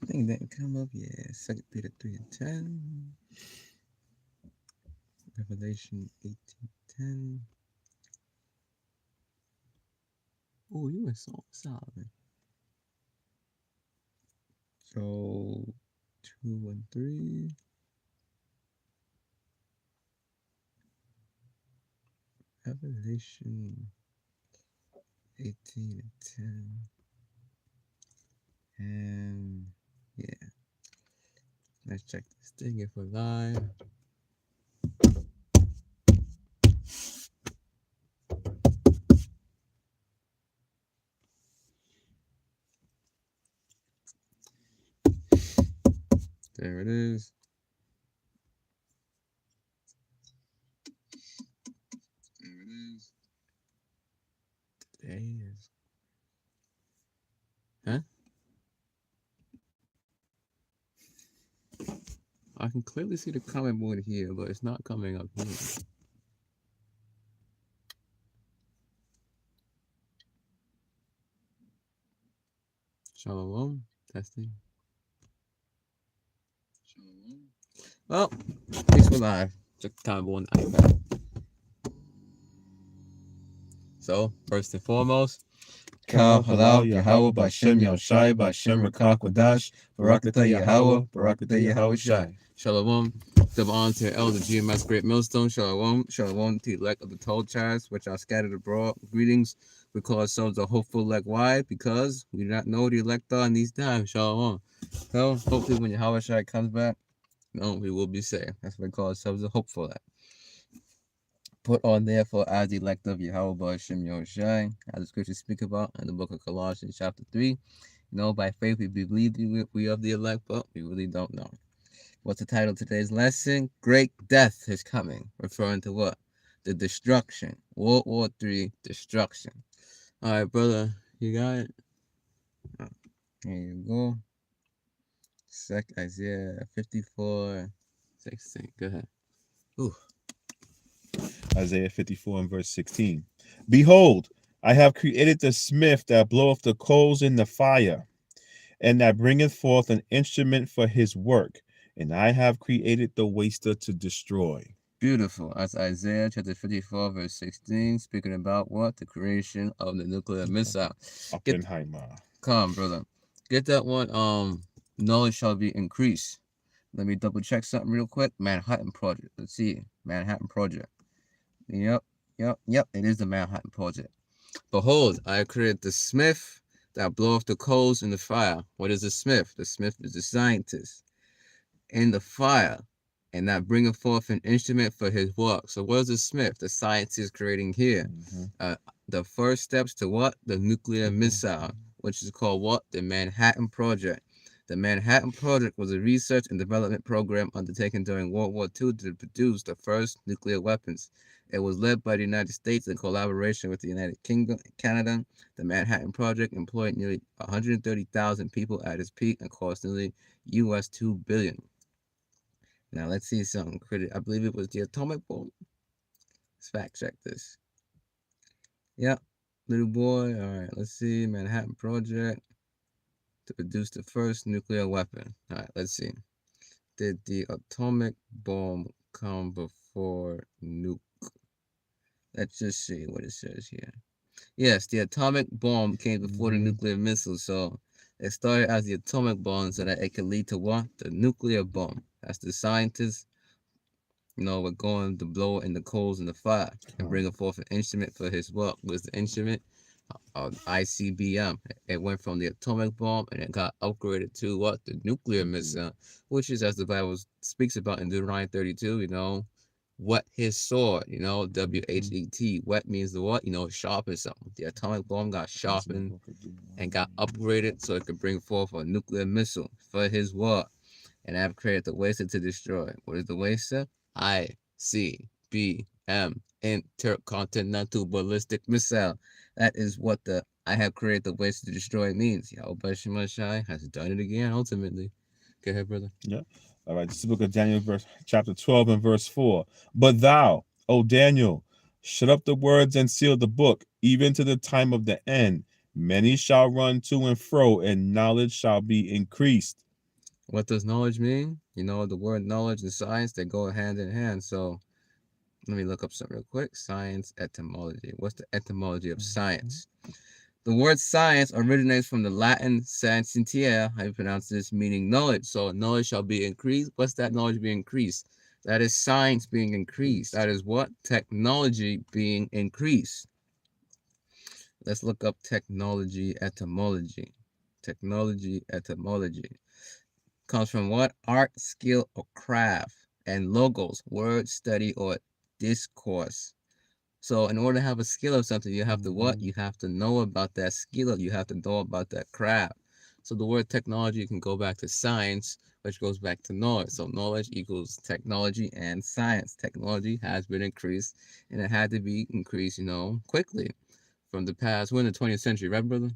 Thing didn't come up. Yeah, 2 Peter 3:10. Revelation 18:10. Oh, you were so solid. So 2:13. Revelation 18:10. And yeah, let's check this thing if we're live. There it is. There it is. Today is. Huh? I can clearly see the comment board here, but it's not coming up here. Shalom. Testing. Shalom. Well, at least we're live. Check the comment board on the iPad. So, first and foremost, Kal Halal Yahweh Bashem Yahushai Bashem Rakak Wadash Barakatah Yahweh Barakatah Yahweh Shai. Shalom. Double honor to Elder GMS Great Millstone. Shalom. Shalom to the elect of the 12 tribes, which are scattered abroad. Greetings. We call ourselves the hopeful elect. Why? Because we do not know the elect are in these times. Shalom. So, hopefully, when Yahweh Shai comes back, we will be saved. That's why we call ourselves the hopeful elect. Put on therefore as the elect of Yahweh Hashem Yahushai, as the scriptures speak about in the book of Colossians chapter 3. By faith we believe we are the elect, but we really don't know. What's the title of today's lesson? Great death is coming. Referring to what? The destruction. World War III destruction. All right, brother. You got it? Here you go. Isaiah 54:16. Go ahead. Ooh. Isaiah 54 and verse 16. Behold, I have created the smith that bloweth the coals in the fire, and that bringeth forth an instrument for his work, and I have created the waster to destroy. Beautiful. That's Isaiah chapter 54, verse 16, speaking about what? The creation of the nuclear missile. Oppenheimer. Come, brother. Get that one. Knowledge shall be increased. Let me double check something real quick. Manhattan Project. Let's see. Manhattan Project. Yep. It is the Manhattan Project. Behold, I created the smith that bloweth the coals in the fire. What is the smith? The smith is the scientist in the fire, and that bringeth forth an instrument for his work. So what is the smith? The scientist creating here. The first steps to what? The nuclear missile, which is called what? The Manhattan Project. The Manhattan Project was a research and development program undertaken during World War II to produce the first nuclear weapons. It was led by the United States in collaboration with the United Kingdom and Canada. The Manhattan Project employed nearly 130,000 people at its peak and cost nearly US $2 billion. Now let's see something. I believe it was the atomic bomb. Let's fact check this. Yep, little boy. All right, let's see. Manhattan Project to produce the first nuclear weapon. All right, let's see. Did the atomic bomb come before nuke? Let's just see what it says here. Yes, the atomic bomb came before the nuclear missile. So it started as the atomic bomb so that it could lead to what? The nuclear bomb. That's the scientists, we're going to blow in the coals in the fire and bring forth an instrument for his work. Was the instrument ICBM? It went from the atomic bomb and it got upgraded to what? The nuclear missile, which is, as the Bible speaks about in Deuteronomy 32, whet his sword, WHET. Wet means the what? Sharpen something. The atomic bomb got sharpened and got upgraded so it could bring forth a nuclear missile for his work. And I've created the waster to destroy. What is the waster? ICBM, Intercontinental Ballistic Missile. That is what I have created the waster to destroy means. Yahweh Shai has done it again, ultimately. Go ahead, brother. Yeah. All right. This is the book of Daniel, chapter 12 and verse 4. But thou, O Daniel, shut up the words and seal the book, even to the time of the end. Many shall run to and fro, and knowledge shall be increased. What does knowledge mean? You know, the word knowledge and science, they go hand in hand. So let me look up something real quick. Science etymology. What's the etymology of Mhm. science? The word science originates from the Latin scientia, how you pronounce this, meaning knowledge. So knowledge shall be increased. What's that knowledge being increased? That is science being increased. That is what? Technology being increased. Let's look up technology etymology. Technology etymology comes from what? Art, skill, or craft. And logos, word, study, or discourse. So in order to have a skill of something, you have to what? Mhm. You have to know about that skill. You have to know about that craft. So the word technology can go back to science, which goes back to knowledge. So knowledge equals technology and science. Technology has been increased, and it had to be increased, quickly from the past. We're in the 20th century, right, brother?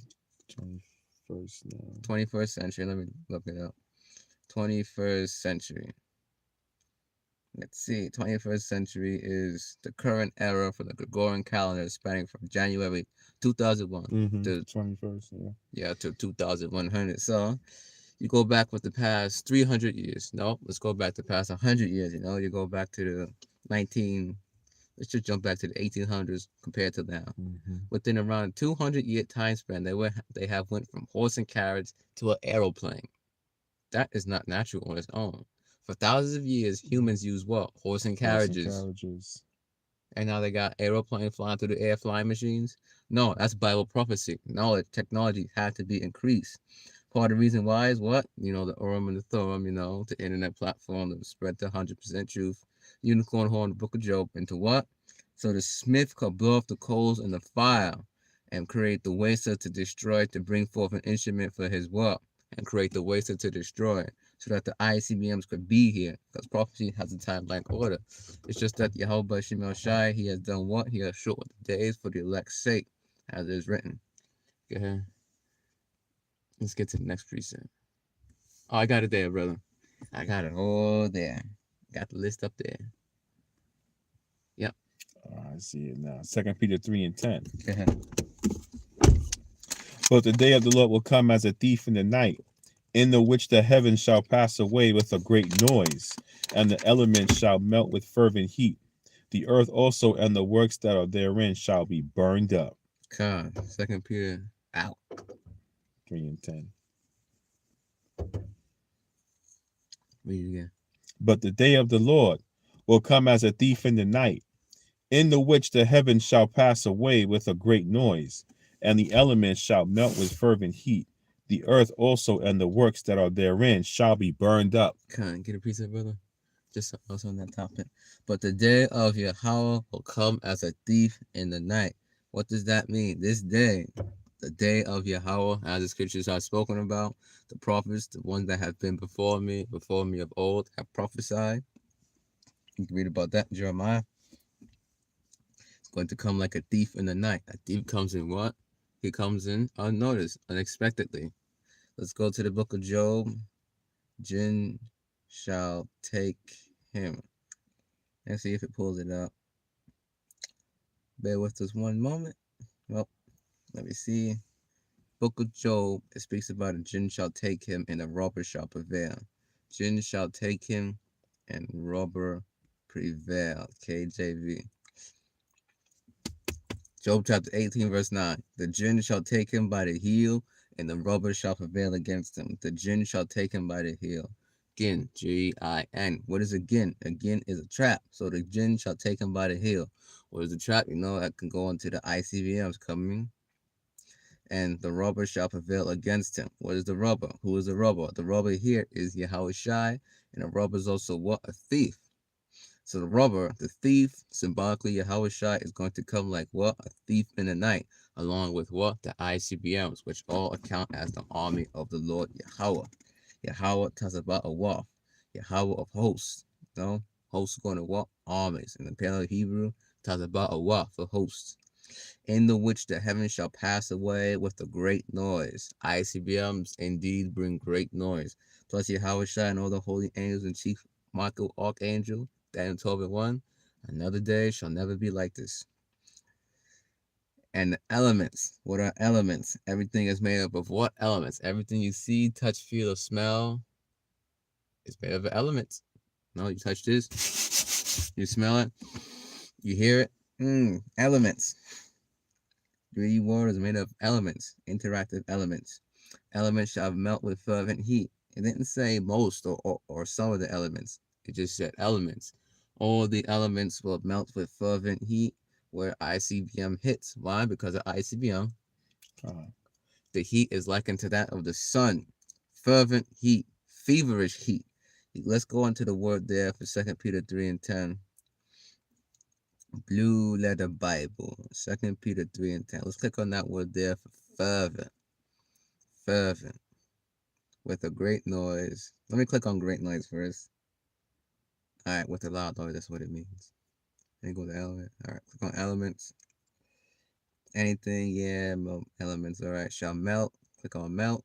21st now. 21st century. Let me look it up. 21st century. Let's see, 21st century is the current era for the Gregorian calendar spanning from January 2001 Mm-hmm. to 21st, yeah. to 2100. So you go back with the past 300 years. No, let's go back the past 100 years. You go back to the 19. Let's just jump back to the 1800s compared to now. Mm-hmm. Within around a 200-year time span, they have went from horse and carriage to an aeroplane. That is not natural on its own. For thousands of years, humans used what? Horse and Horse and carriages. carriages. And now they got aeroplane flying through the air, flying machines. No, that's Bible prophecy. Knowledge, technology had to be increased. Part of the reason why is what? The Urim and the Thummim, the internet platform that spread the 100% truth. Unicorn horn, the book of Job, into what? So the smith could blow off the coals in the fire and create the waster to destroy, to bring forth an instrument for his work, and create the waster to destroy, so that the ICBMs could be here. Because prophecy has a timeline order. It's just that Yahweh Shemel Shai, he has done what? He has shortened the days for the elect's sake, as it is written. Go ahead. Let's get to the next precept. Oh, I got it there, brother. I got it all there. Got the list up there. Yep. I see it now. 2 Peter 3:10. Go ahead. But the day of the Lord will come as a thief in the night, in the which the heavens shall pass away with a great noise, and the elements shall melt with fervent heat. The earth also and the works that are therein shall be burned up. God. 2 Peter out. 3:10. Read it again. But the day of the Lord will come as a thief in the night, in the which the heavens shall pass away with a great noise, and the elements shall melt with fervent heat. The earth also and the works that are therein shall be burned up. Con, get a precept, brother. Just also on that topic. But the day of Yahweh will come as a thief in the night. What does that mean? This day, the day of Yahweh, as the scriptures have spoken about, the prophets, the ones that have been before me of old, have prophesied. You can read about that in Jeremiah. It's going to come like a thief in the night. A thief comes in what? He comes in unnoticed, unexpectedly. Let's go to the book of Job. Jinn shall take him. Let's see if it pulls it up. Bear with us one moment. Well, let me see. Book of Job, it speaks about a jinn shall take him and a robber shall prevail. Jinn shall take him and robber prevail. KJV. Job chapter 18, verse 9. The jinn shall take him by the heel, and the robber shall prevail against him. The jinn shall take him by the heel. Gin, Gin. What is a gin? A gin is a trap. So the jinn shall take him by the heel. What is the trap? That can go into the ICBMs coming. And the robber shall prevail against him. What is the robber? Who is the robber? The robber here is Yahweh Shai, and the robber is also what? A thief. So the robber, the thief, symbolically Yahweh Shai is going to come like what? A thief in the night, along with what? The ICBMs, which all account as the army of the Lord Yahweh. Yahweh tells about a wolf. Yahweh of hosts. Hosts going to what? Armies. In the Paleo Hebrew, tells about a wolf, a host. In the which the heavens shall pass away with a great noise. ICBMs indeed bring great noise. Plus Yahweh Shai and all the holy angels and chief Michael Archangel, Daniel 12:1. Another day shall never be like this. And the elements. What are elements? Everything is made up of what elements? Everything you see, touch, feel, or smell It's made of elements. No, you touch this, you smell it, you hear it. Elements. 3D water is made of elements, interactive elements. Elements shall melt with fervent heat. It didn't say most or some of the elements. It just said elements. All the elements will melt with fervent heat where ICBM hits. Why? Because of ICBM, the heat is likened to that of the sun. Fervent heat, feverish heat. Let's go into the word there for 2 Peter 3 and 10. Blue letter Bible. 2 Peter 3 and 10. Let's click on that word there for fervent. Fervent. With a great noise. Let me click on great noise first. Alright, with a loud noise, that's what it means. Then go to element. Alright, click on elements. Anything, yeah, elements. Alright, shall melt. Click on melt.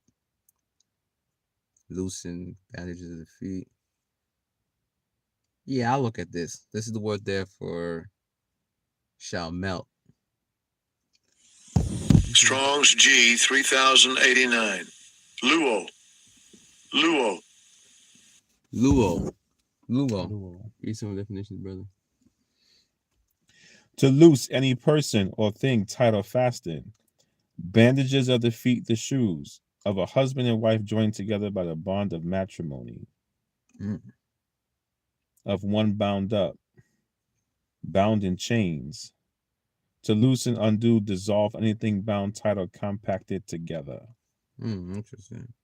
Loosen bandages of the feet. Yeah, I'll look at this. This is the word there for shall melt. Strong's G 3089. Luo. Read some definitions, brother. To loose any person or thing tight or fastened. Bandages of the feet, the shoes of a husband and wife joined together by the bond of matrimony. Of one bound up, bound in chains. To loosen, undo, dissolve anything bound tight or compacted together. Interesting.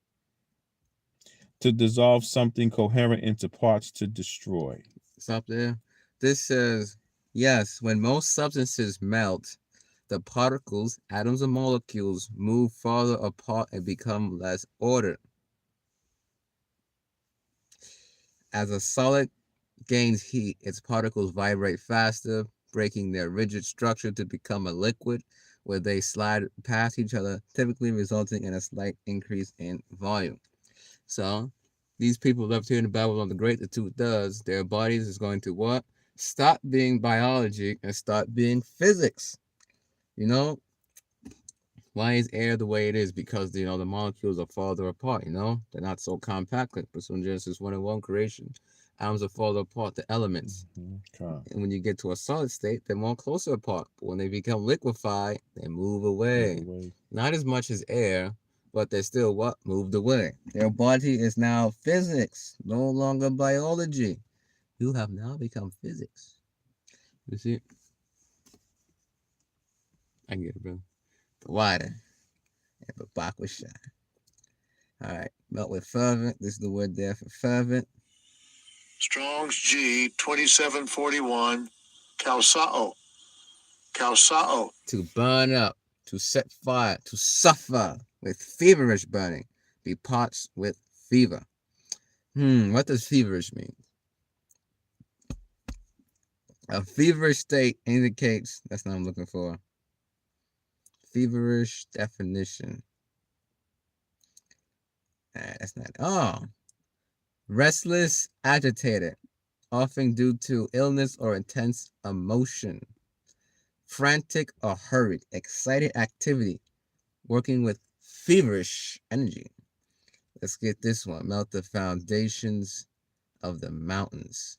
To dissolve something coherent into parts, to destroy. Stop there. This says, yes, when most substances melt, the particles, atoms, and molecules move farther apart and become less ordered. As a solid gains heat, its particles vibrate faster, breaking their rigid structure to become a liquid, where they slide past each other, typically resulting in a slight increase in volume. So, these people left here in the Babylon the Great, the two does, their bodies is going to what? Stop being biology and start being physics. You know, why is air the way it is? Because, the molecules are farther apart, they're not so compact. Like in Genesis 1 and 1 creation, atoms are farther apart, the elements. And when you get to a solid state, they're more closer apart. But when they become liquefied, they move away. Not as much as air, but they're still what? Moved away. Their body is now physics, no longer biology. You have now become physics. You see? I can get it, bro. The wider. And the back was shy. Alright. Melt with fervent. This is the word there for fervent. Strong's G 2741. Kalsao. To burn up. To set fire. To suffer with feverish burning. Be parched with fever. What does feverish mean? A feverish state indicates, that's what I'm looking for. Feverish definition. That's not, restless, agitated, often due to illness or intense emotion. Frantic or hurried, excited activity, working with feverish energy. Let's get this one. Melt the foundations of the mountains.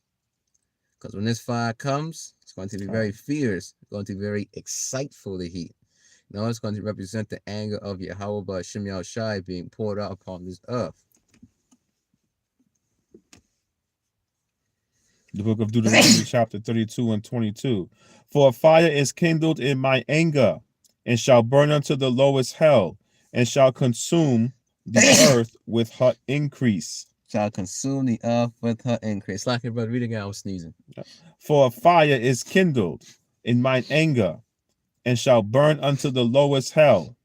Because when this fire comes, it's going to be very fierce. It's going to be very exciteful, the heat. It's going to represent the anger of Yahweh B'Shem Yahushai being poured out upon this earth. The book of Deuteronomy, chapter 32 and 22. For a fire is kindled in my anger, and shall burn unto the lowest hell, and shall consume the earth with her increase. Shall consume the earth with her increase. Like it, brother. Read again. I was sneezing. For a fire is kindled in mine anger, and shall burn unto the lowest hell,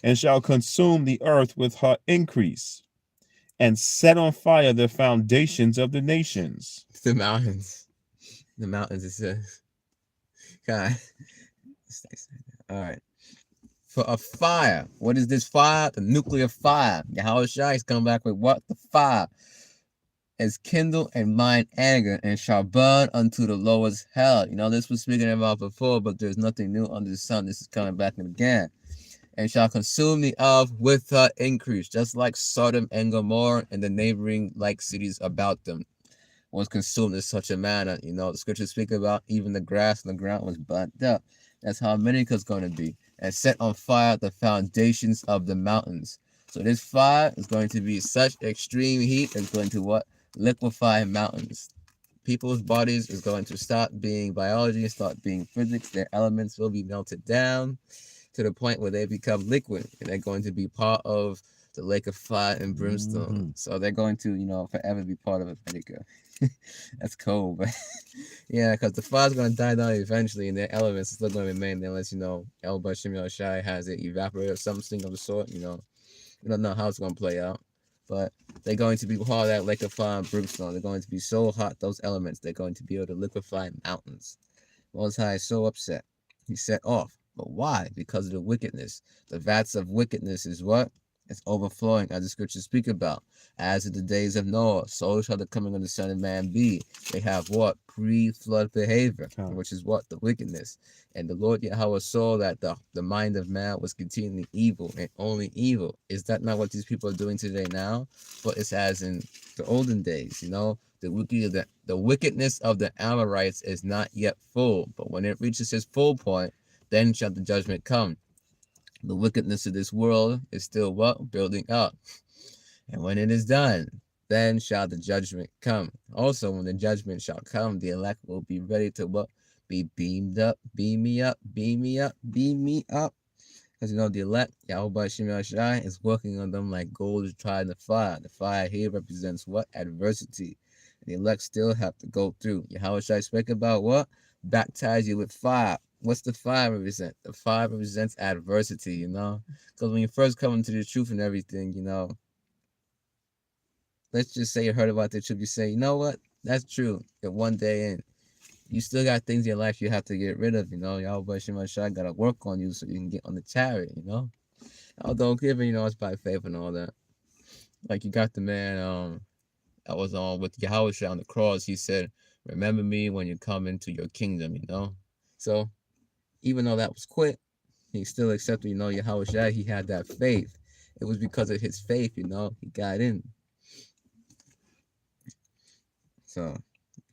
and shall consume the earth with her increase, and set on fire the foundations of the nations. The mountains. The mountains, it says. God. All right. For a fire. What is this fire? The nuclear fire. Yahweh Shai is coming back with what? The fire is kindled in mine anger and shall burn unto the lowest hell. This was speaking about before, but there's nothing new under the sun. This is coming back again. and shall consume the earth with her increase, just like Sodom and Gomorrah and the neighboring like cities about them was consumed in such a manner. You know, the scriptures speak about even the grass on the ground was burnt up. That's how America's going to be. And set on fire the foundations of the mountains. So this fire is going to be such extreme heat, it's going to what? Liquefy mountains. People's bodies is going to stop being biology, start being physics. Their elements will be melted down to the point where they become liquid, and they're going to be part of the lake of fire and brimstone. So they're going to, you know, forever be part of America. That's cold, but yeah, because the fire's going to die down eventually, and their elements are still going to remain there unless, you know, El Bashim Shai has it evaporate or something of the sort. You know, we don't know how it's going to play out, but they're going to be part of that lake of fire and brimstone. They're going to be so hot, those elements, they're going to be able to liquefy mountains. Most High is so upset. He set off. But why? Because of the wickedness. The vats of wickedness is what? It's overflowing, as the scriptures speak about. As in the days of Noah, so shall the coming of the Son of Man be. They have what? Pre-flood behavior, which is what? The wickedness. And the Lord Yahweh saw that the mind of man was continually evil and only evil. Is that not what these people are doing today now? But it's as in the olden days, you know? The wickedness of the Amorites is not yet full, but when it reaches its full point, then shall the judgment come. The wickedness of this world is still what? Building up. And when it is done, then shall the judgment come. Also, when the judgment shall come, the elect will be ready to what? Be beamed up, beam me up, beam me up, beam me up. Because you know, the elect, Yahweh Shem Shai, is working on them like gold is tried in the fire. The fire here represents what? Adversity. And the elect still have to go through. Yahweh Shai speak about what? Baptize you with fire. What's the fire represent? The fire represents adversity, you know? Because when you first come into the truth and everything, you know, let's just say you heard about the truth, you say, you know what? That's true. You're one day in. You still got things in your life you have to get rid of, you know? Yahweh Shem Shai got to work on you so you can get on the chariot, you know? Although given, you know, it's by faith and all that. Like you got the man that was on with Yahweh Shai on the cross. He said, remember me when you come into your kingdom, you know? So even though that was quick, he still accepted, you know, Yahweh Shai. He had that faith. It was because of his faith, you know, he got in. So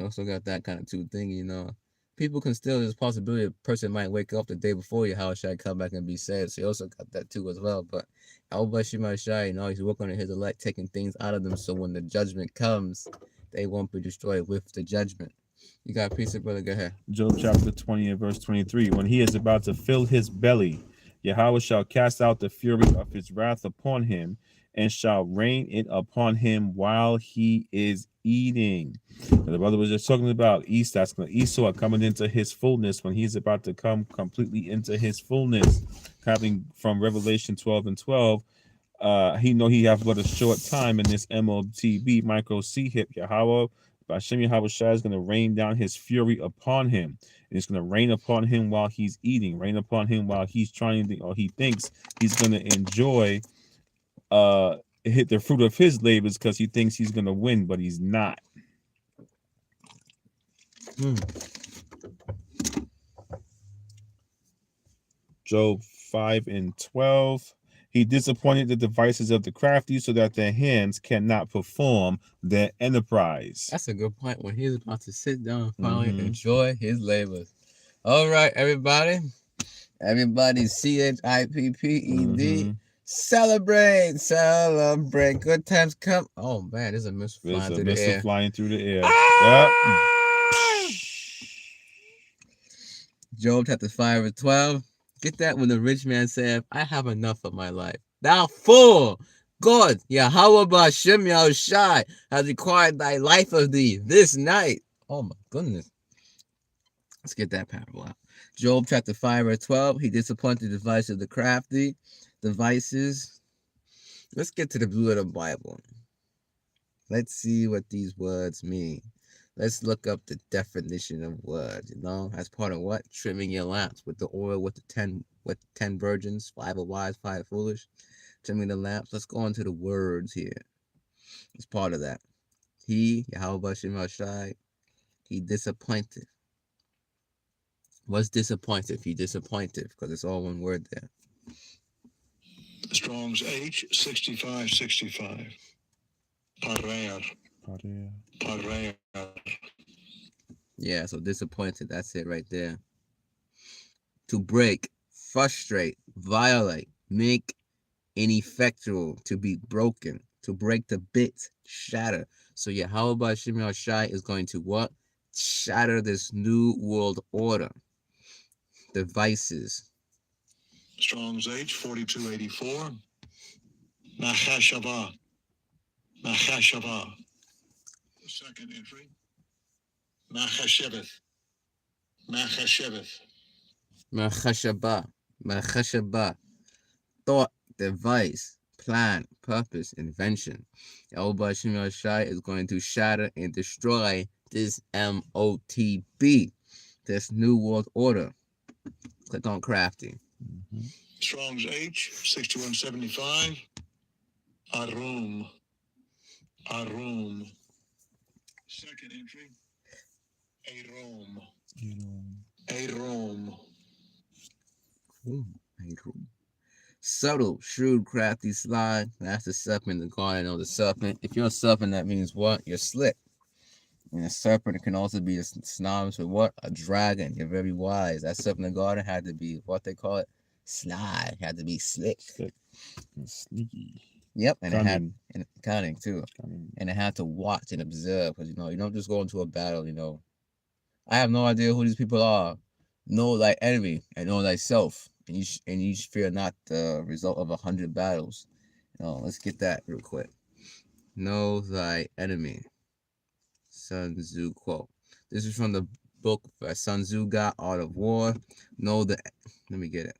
also got that kind of two thing, you know. People can still, there's a possibility a person might wake up the day before Yahweh Shai come back and be saved. So he also got that too as well. But Yahweh Shai, you know, he's working on his elect, taking things out of them. So when the judgment comes, they won't be destroyed with the judgment. You got a piece of brother, go ahead. Job chapter 20 and verse 23. When he is about to fill his belly, Yahweh shall cast out the fury of his wrath upon him, and shall rain it upon him while he is eating. And the brother was just talking about Esau coming into his fullness when he's about to come completely into his fullness, having from Revelation 12 and 12. He know he has but a short time in this MOTB micro C hip. Yahweh Hashem Yahweh Shai is going to rain down his fury upon him. And it's going to rain upon him while he's eating, rain upon him while he's trying to, or he thinks he's going to enjoy hit the fruit of his labors because he thinks he's going to win, but he's not. Job 5 and 12. He disappointed the devices of the crafty so that their hands cannot perform their enterprise. That's a good point. When he's about to sit down and finally enjoy his labors. All right, everybody. Everybody, CHIPPED. Celebrate. Good times come. Oh, man, there's a missile flying through the air. Flying through the air. Job chapter 5 verse 12. Get that when the rich man said, I have enough of my life. Thou fool! God, Yahweh B'Hashem Yahushai has required thy life of thee this night. Oh my goodness. Let's get that parable out. Job chapter 5 verse 12. He disappointed the device of the crafty. Devices. Let's get to the blue of the Bible. Let's see what these words mean. Let's look up the definition of words, you know, as part of what? Trimming your lamps with the oil with the 10 virgins, 5 are wise, 5 foolish. Trimming the lamps. Let's go into the words here. It's part of that. He, Yahweh Shem Shai, he disappointed. What's disappointed? He disappointed, because it's all one word there. Strong's H 6565. Parer. Parer. Yeah, so disappointed. That's it right there. To break, frustrate, violate, make ineffectual, to be broken, to break the bit, shatter. So Yahweh Shimei Shai is going to what? Shatter this new world order. Devices. Strong's H 4284. Nachashava. Nachashava. The second entry. Nachasheveth. Nachasheveth. Machashaba. Thought, device, plan, purpose, invention. Yahweh Shimei Shai is going to shatter and destroy this MOTB, this new world order. Click on crafting. Strong's H 6175. Arum. Arum. Second entry. Arom. Arom. Subtle, shrewd, crafty, sly. That's the serpent, the garden of the serpent. If you're a serpent, that means what? You're slick. And a serpent can also be synonymous with what? A dragon. You're very wise. That serpent in the garden had to be what they call it? Sly. Had to be slick. Slick and sneaky. Yep, and Cunning. it had and cunning too. Cunning. And it had to watch and observe, because you don't just go into a battle. I have no idea who these people are. Know thy enemy and know thyself, and you fear not the result of 100 battles. Let's get that real quick. Know thy enemy. Sun Tzu quote. This is from the book that Sun Tzu got, Art of War. Let me get it.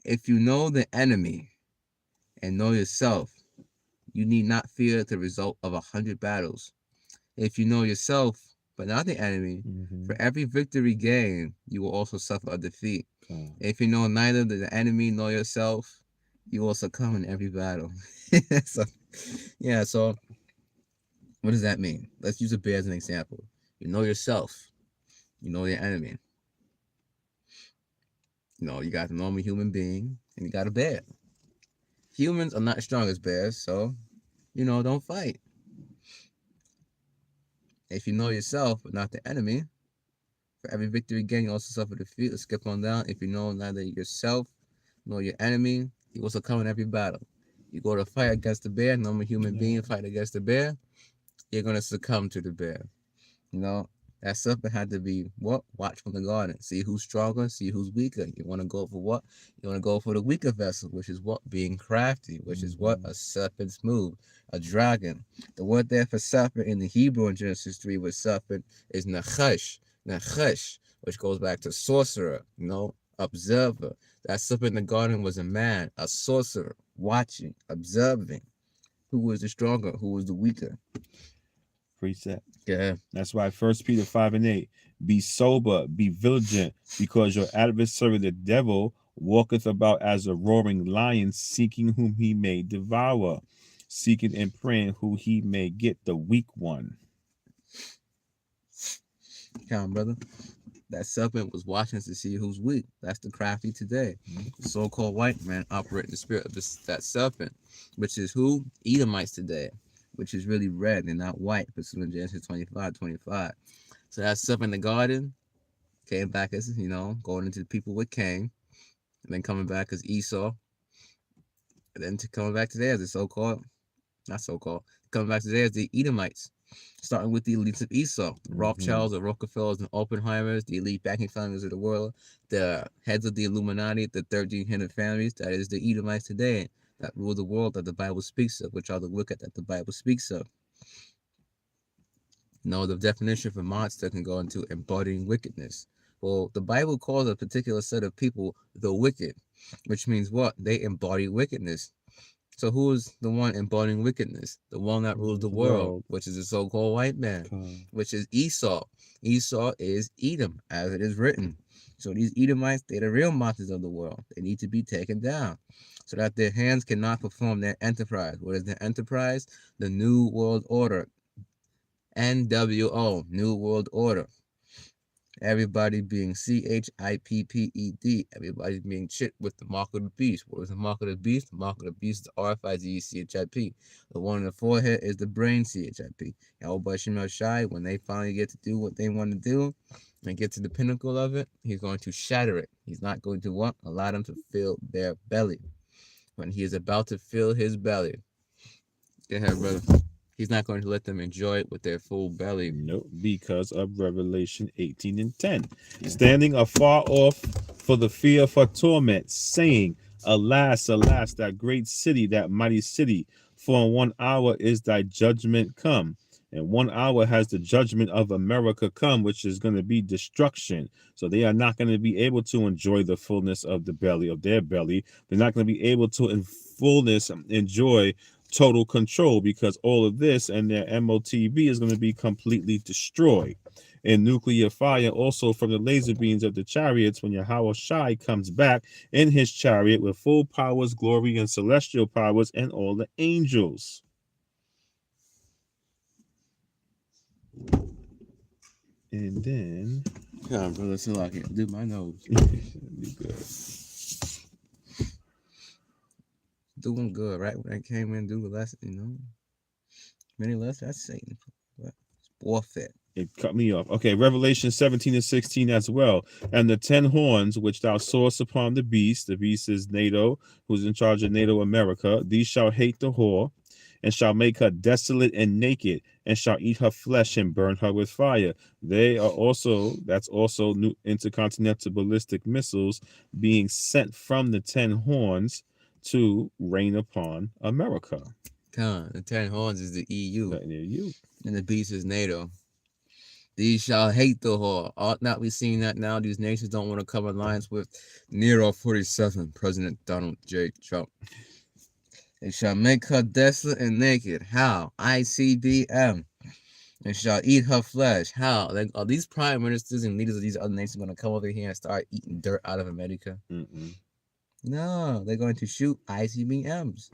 If you know the enemy and know yourself, you need not fear the result of 100 battles. If you know yourself, but not the enemy, for every victory gained, you will also suffer a defeat. If you know neither the enemy nor yourself, you will succumb in every battle. So what does that mean? Let's use a bear as an example. You know yourself. You know your enemy. You got the normal human being, and you got a bear. Humans are not as strong as bears, so, don't fight. If you know yourself, but not the enemy, for every victory gained, you also suffer defeat. Let's skip on down. If you know neither yourself nor your enemy, you will succumb in every battle. You go to fight against the bear, normal human being fight against the bear, you're going to succumb to the bear. That serpent had to be what? Watch from the garden. See who's stronger, see who's weaker. You want to go for what? You want to go for the weaker vessel, which is what? Being crafty, which is what? A serpent's move, a dragon. The word there for serpent in the Hebrew in Genesis 3 with serpent is nachash, which goes back to sorcerer, observer. That serpent in the garden was a man, a sorcerer, watching, observing. Who was the stronger? Who was the weaker? Precept. Yeah. That's why 1 Peter 5:8. Be sober, be vigilant, because your adversary the devil walketh about as a roaring lion, seeking whom he may devour, seeking and praying who he may get, the weak one. Come on, brother. That serpent was watching to see who's weak. That's the crafty today. The so-called white man operating the spirit of that serpent, which is who? Edomites today, which is really red and not white, pursuing Genesis 25:25. So that serpent in the garden came back as, going into the people with Cain, and then coming back as Esau, and then coming back today as the coming back today as the Edomites, starting with the elites of Esau, the Rothschilds, the Rockefellers, and Oppenheimers, the elite banking families of the world, the heads of the Illuminati, the 1300 families, that is the Edomites today, that rule the world that the Bible speaks of, which are the wicked that the Bible speaks of. The definition for monster can go into embodying wickedness. Well, the Bible calls a particular set of people the wicked, which means what? They embody wickedness. So who is the one embodying wickedness? The one that rules the world, which is the so-called white man, which is Esau. Esau is Edom, as it is written. So these Edomites, they're the real monsters of the world. They need to be taken down so that their hands cannot perform their enterprise. What is their enterprise? The New World Order. NWO, New World Order. Everybody being CHIPPED. Everybody being chit with the mark of the beast. What is the mark of the beast? The mark of the beast is the RFID The one in the forehead is the brain CHIP. Yahweh Shemel Shai, when they finally get to do what they want to do and get to the pinnacle of it, he's going to shatter it. He's not going to what? Allow them to fill their belly. When he is about to fill his belly. Go ahead, brother. He's not going to let them enjoy it with their full belly. No, because of Revelation 18 and 10. Standing afar off for the fear of her torment, saying, Alas, alas, that great city, that mighty city, for in 1 hour is thy judgment come. And 1 hour has the judgment of America come, which is going to be destruction. So they are not going to be able to enjoy the fullness of the belly, of their belly. They're not going to be able to in fullness enjoy total control, because all of this and their MOTB is going to be completely destroyed. And nuclear fire also from the laser beams of the chariots when Yahweh Shai comes back in his chariot with full powers, glory, and celestial powers, and all the angels. And then Come on, brother. So I can do my nose. be good. Doing good, right? When I came in, do the lesson, you know. Many lessons, that's Satan. It's warfare. It cut me off. Okay, Revelation 17 and 16 as well. And the 10 horns which thou sawest upon the beast is NATO, who's in charge of NATO America, these shall hate the whore, and shall make her desolate and naked, and shall eat her flesh and burn her with fire. They are also, that's also new intercontinental ballistic missiles being sent from the 10 horns to rain upon America. Come on, the 10 horns is the EU. And the beast is NATO. These shall hate the whore. Ought not we seeing that now? These nations don't want to come alliance with Nero 47, President Donald J. Trump. They shall make her desolate and naked. How? ICBM. And shall eat her flesh. How? Like, are these prime ministers and leaders of these other nations going to come over here and start eating dirt out of America? No, they're going to shoot ICBMs.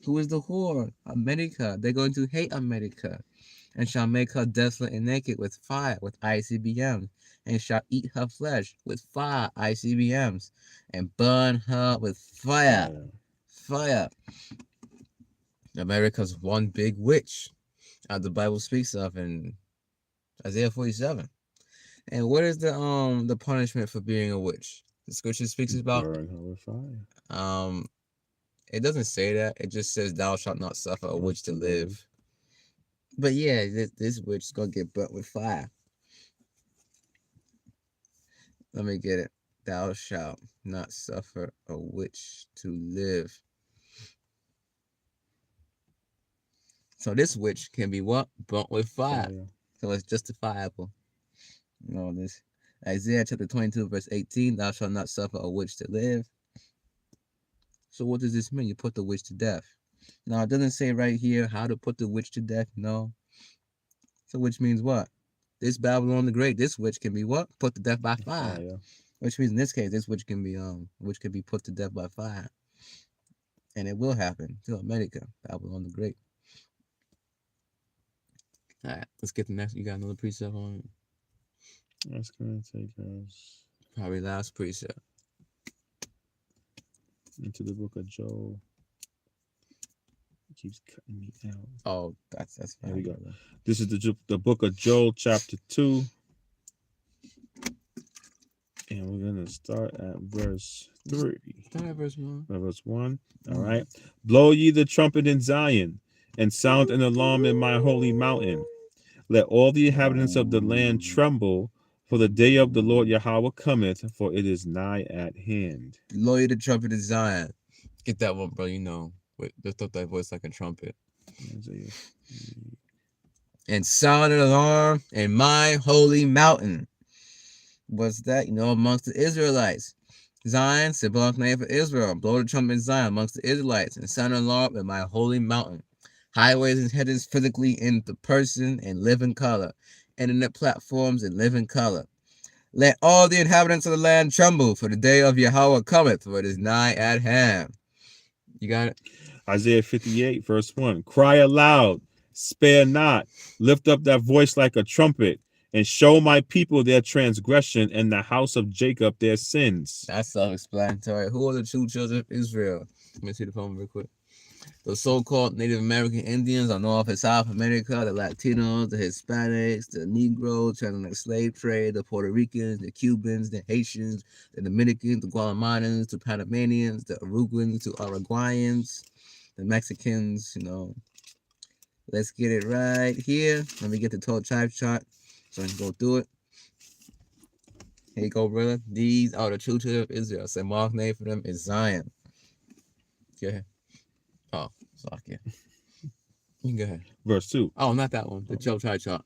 Who is the whore? America. They're going to hate America. And shall make her desolate and naked with fire, with ICBMs. And shall eat her flesh with fire, ICBMs. And burn her with fire. Fire. America's one big witch, as the Bible speaks of in Isaiah 47. And what is the punishment for being a witch? The scripture speaks about burn her with fire. It doesn't say that. It just says thou shalt not suffer a witch to live. But yeah, this witch is gonna get burnt with fire. Let me get it. Thou shalt not suffer a witch to live. So this witch can be what? Burnt with fire. So it's justifiable. You know this. Isaiah chapter 22, verse 18, thou shalt not suffer a witch to live. So what does this mean? You put the witch to death. Now, it doesn't say right here how to put the witch to death. No. So which means what? This Babylon the Great, this witch can be what? Put to death by fire. Which means in this case, this witch can be put to death by fire. And it will happen to America, Babylon the Great. All right, let's get the next. You got another precept on it? That's going to take us probably last precept. Into the book of Joel. It keeps cutting me out. Oh, that's fine. There we go. This is the book of Joel, chapter 2. And we're going to start at verse 3. Start at verse 1. Verse 1. All right. Blow ye the trumpet in Zion, and sound an alarm in my holy mountain. Let all the inhabitants of the land tremble, for the day of the Lord Yahweh cometh, for it is nigh at hand. Blow ye the trumpet in Zion. Get that one, bro. You know, lift up that voice like a trumpet. And sound an alarm in my holy mountain. What's that? You know, amongst the Israelites. Zion, symbolic name for Israel. Blow the trumpet in Zion amongst the Israelites, and sound an alarm in my holy mountain. Highways and headers physically in the person and living color. Internet platforms in living color. Let all the inhabitants of the land tremble, for the day of Yahweh cometh, for it is nigh at hand. You got it? Isaiah 58, verse 1. Cry aloud, spare not, lift up that voice like a trumpet, and show my people their transgression and the house of Jacob their sins. That's self-explanatory. Who are the true children of Israel? Let me see the poem real quick. The so-called Native American Indians of North and South America, the Latinos, the Hispanics, the Negroes, the slave trade, the Puerto Ricans, the Cubans, the Haitians, the Dominicans, the Guatemalans, the Panamanians, the Uruguayans, the Uruguayans, the Mexicans, you know. Let's get it right here. Let me get the 12 tribe chart so I can go through it. Here you go, brother. These are the true children of Israel. Symbolic name for them is Zion. Go ahead. Oh, sorry. You can go ahead. Verse 2. Oh, not that one. The 12 tribe chart.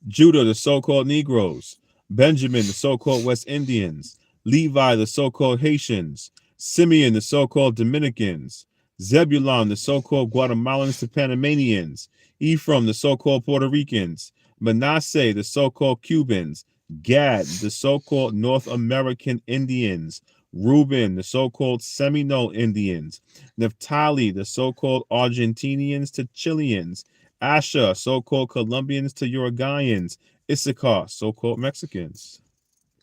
Judah, the so-called Negroes. Benjamin, the so-called West Indians. Levi, the so-called Haitians. Simeon, the so-called Dominicans. Zebulon, the so-called Guatemalans to Panamanians. Ephraim, the so-called Puerto Ricans. Manasseh, the so-called Cubans. Gad, the so-called North American Indians. Reuben, the so-called Seminole Indians. Naphtali, the so-called Argentinians to Chileans. Asher, so-called Colombians to Uruguayans. Issachar, so-called Mexicans.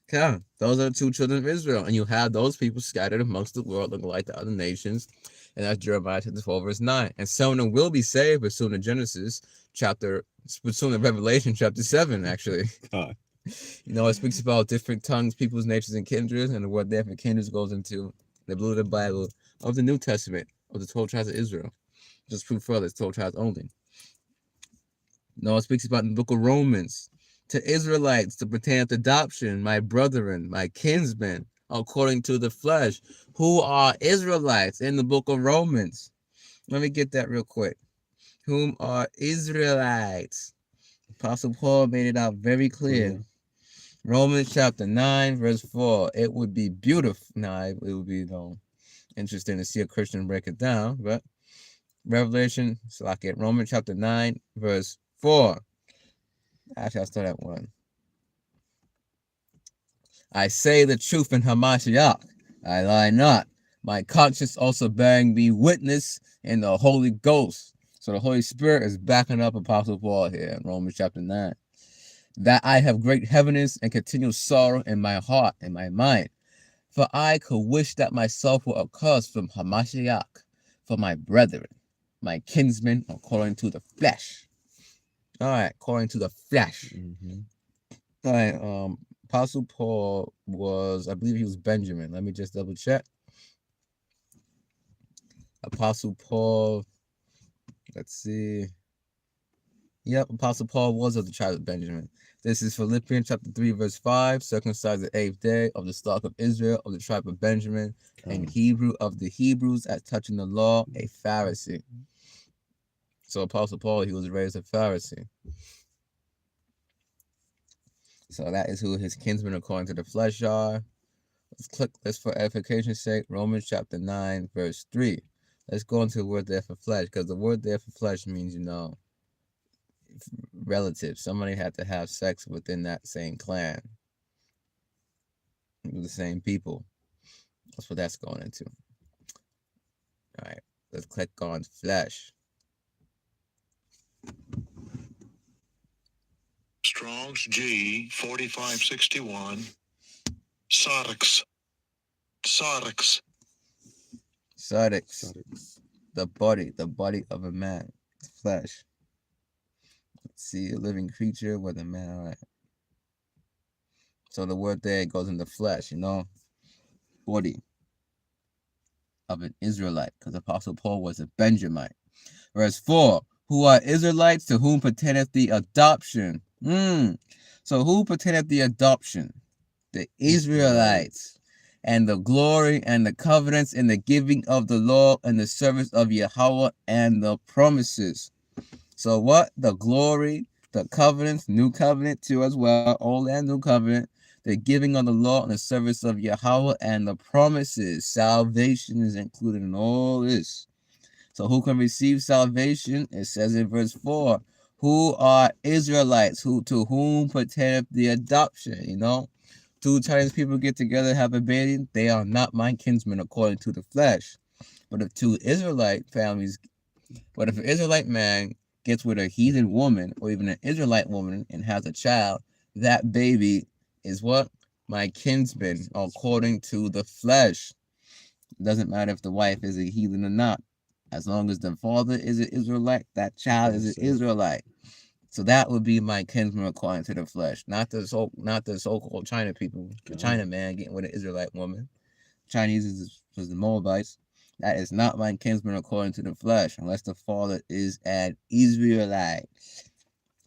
Okay, those are the two children of Israel. And you have those people scattered amongst the world looking like the other nations. And that's Jeremiah 12, verse 9. And some of them will be saved pursuant to Genesis pursuant to Revelation chapter 7, actually. God. You know, it speaks about different tongues, peoples, natures, and kindreds, and the word there for kindreds goes into the blue of the Bible of the New Testament of the 12 tribes of Israel. Just prove further, it's 12 tribes only. No, it speaks about in the book of Romans, to Israelites to pertain to adoption, my brethren, my kinsmen, according to the flesh, who are Israelites in the book of Romans. Let me get that real quick. Whom are Israelites? Apostle Paul made it out very clear. Yeah. Romans chapter 9, verse 4. It would be beautiful. It would be interesting to see a Christian break it down, but Revelation, so I get Romans chapter 9, verse 4. Actually, I'll start at 1. I say the truth in Hamashiach. I lie not. My conscience also bearing me witness in the Holy Ghost. So the Holy Spirit is backing up Apostle Paul here in Romans chapter 9. That I have great heaviness and continual sorrow in my heart and my mind. For I could wish that myself were accursed from Hamashiach, for my brethren, my kinsmen, according to the flesh. All right, according to the flesh. Mm-hmm. All right, Apostle Paul was, I believe he was Benjamin. Let me just double check. Apostle Paul, let's see. Yep, Apostle Paul was of the tribe of Benjamin. This is Philippians chapter 3, verse 5. Circumcised the 8th day of the stock of Israel, of the tribe of Benjamin, and Hebrew of the Hebrews, as touching the law, a Pharisee. So Apostle Paul, he was raised a Pharisee. So that is who his kinsmen according to the flesh are. Let's click this for edification's sake. Romans chapter 9, verse 3. Let's go into the word there for flesh, because the word there for flesh means, relative. Somebody had to have sex within that same clan. With the same people. That's what that's going into. All right, let's click on flesh. Strong's G 4561. Sarx. Sarx. The body of a man. Flesh. Let's see, a living creature with a man. All right. So the word there goes into flesh, body of an Israelite, because Apostle Paul was a Benjamite. Verse 4, who are Israelites, to whom pertaineth the adoption. So who pertaineth the adoption? The Israelites. And the glory and the covenants and the giving of the law and the service of Yahweh and the promises. So what? The glory, the covenants, new covenant too as well, old and new covenant, the giving of the law and the service of Yahweh and the promises. Salvation is included in all this. So who can receive salvation? It says in verse 4, who are Israelites, to whom pertaineth the adoption, Two Chinese people get together, have a baby, they are not my kinsmen according to the flesh. But if two Israelite families, if an Israelite man gets with a heathen woman or even an Israelite woman and has a child, that baby is what? My kinsman, according to the flesh. It doesn't matter if the wife is a heathen or not. As long as the father is an Israelite, that child is an Israelite. So that would be my kinsman according to the flesh, not the so-called China people, the China man getting with an Israelite woman. Chinese was the Moabites. That is not my kinsman according to the flesh, unless the father is an Israelite.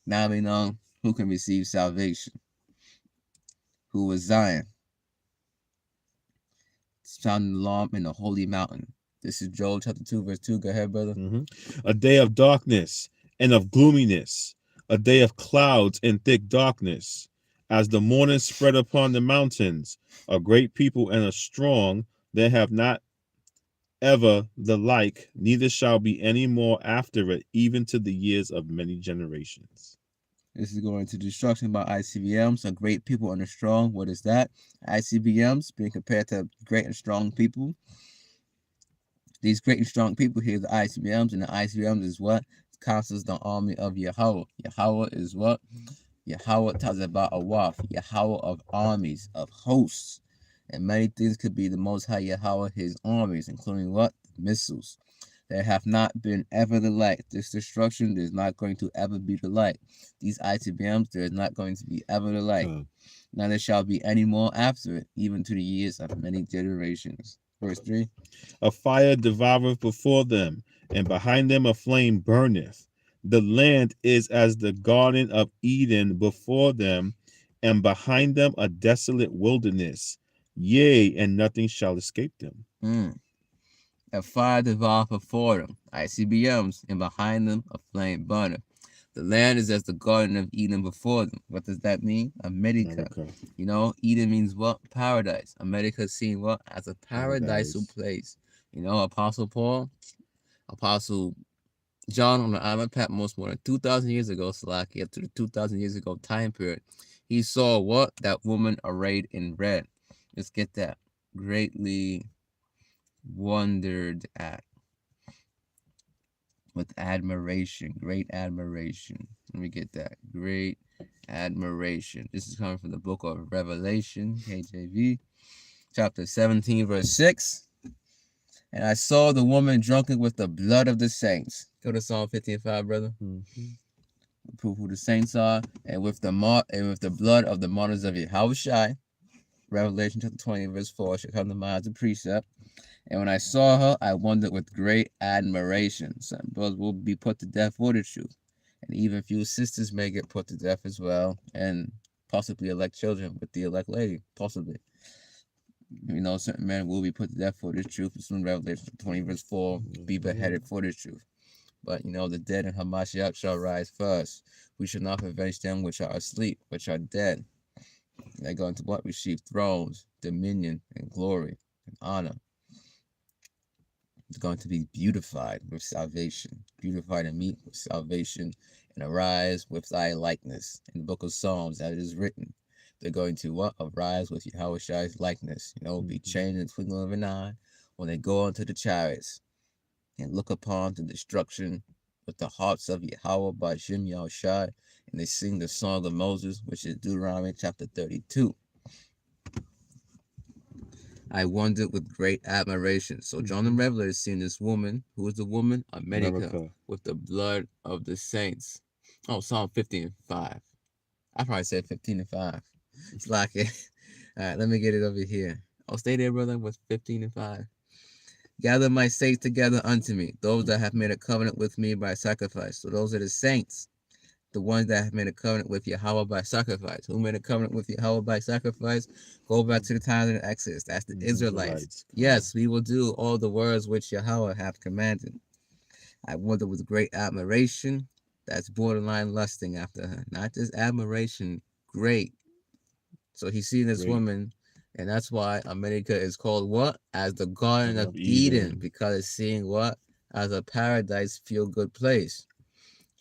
Now we know who can receive salvation. Who was Zion? Sounding alarm in the holy mountain. This is Joel chapter 2, verse 2. Go ahead, brother. A day of darkness and of gloominess, a day of clouds and thick darkness. As the morning spread upon the mountains, a great people and a strong, there have not ever the like, neither shall be any more after it, even to the years of many generations. This is going to destruction by ICBMs, a great people and a strong. What is that? ICBMs being compared to great and strong people. These great and strong people here, the ICBMs, and the ICBMs is what? Constitutes the army of Yahweh. Yahweh is what? Yahweh talks about a waf, Yahweh of armies, of hosts. And many things could be the Most High Yahweh, his armies, including what? Missiles. There have not been ever the like. This destruction is not going to ever be the like. These ICBMs, there is not going to be ever the like. Neither shall be any more after it, even to the years of many generations. Verse 3. A fire devoureth before them, and behind them a flame burneth. The land is as the garden of Eden before them, and behind them a desolate wilderness. Yea, and nothing shall escape them. A fire devoureth before them, ICBMs, and behind them a flame burneth. The land is as the garden of Eden before them. What does that mean? America. You know, Eden means what? Paradise. America is seen what? As a paradisal place. You know, Apostle Paul, Apostle John on the island of Patmos more than 2,000 years ago, Salaki, up to the 2,000 years ago time period. He saw what? That woman arrayed in red. Let's get that. Greatly wondered at. With admiration, great admiration. Let me get that. Great admiration. This is coming from the book of Revelation, KJV, chapter 17, verse 6. And I saw the woman drunken with the blood of the saints. Go to Psalm 15:5, brother. Prove who the saints are, and with the blood of the martyrs of Yahushua. Revelation chapter 20, verse 4 should come to mind as a precept. And when I saw her, I wondered with great admiration. Some brothers will be put to death for the truth. And even few sisters may get put to death as well. And possibly elect children with the elect lady. Possibly. You know, certain men will be put to death for the truth. It's in Revelation 20, verse 4, be beheaded for the truth. But, you know, the dead in Hamashiach shall rise first. We should not avenge them which are asleep, which are dead. And they're going to what? Receive thrones, dominion, and glory, and honor. It's going to be beautified with salvation, beautified and meet with salvation, and arise with thy likeness. In the book of Psalms, that it is written, they're going to what? Arise with Yahushua's likeness. You know, be changed in the twinkling of an eye when they go onto the chariots and look upon the destruction with the hearts of Yahweh by Shem Yahushua, and they sing the song of Moses, which is Deuteronomy chapter 32. I wondered with great admiration. So John the Revelator is seeing this woman. Who is the woman? America. With the blood of the saints. Oh, Psalm 15:5. I probably said 15:5. It's like it. All right, let me get it over here. I'll stay there, brother, with 15:5. Gather my saints together unto me, those that have made a covenant with me by sacrifice. So those are the saints. The ones that have made a covenant with Yahweh by sacrifice. Who made a covenant with Yahweh by sacrifice? Go back to the times of the Exodus. That's the Israelites. Yes, we will do all the words which Yahweh hath commanded. I wonder with great admiration. That's borderline lusting after her. Not just admiration, great. So he's seeing this woman, and that's why America is called what? As the Garden of Eden, because it's seeing what? As a paradise, feel-good place.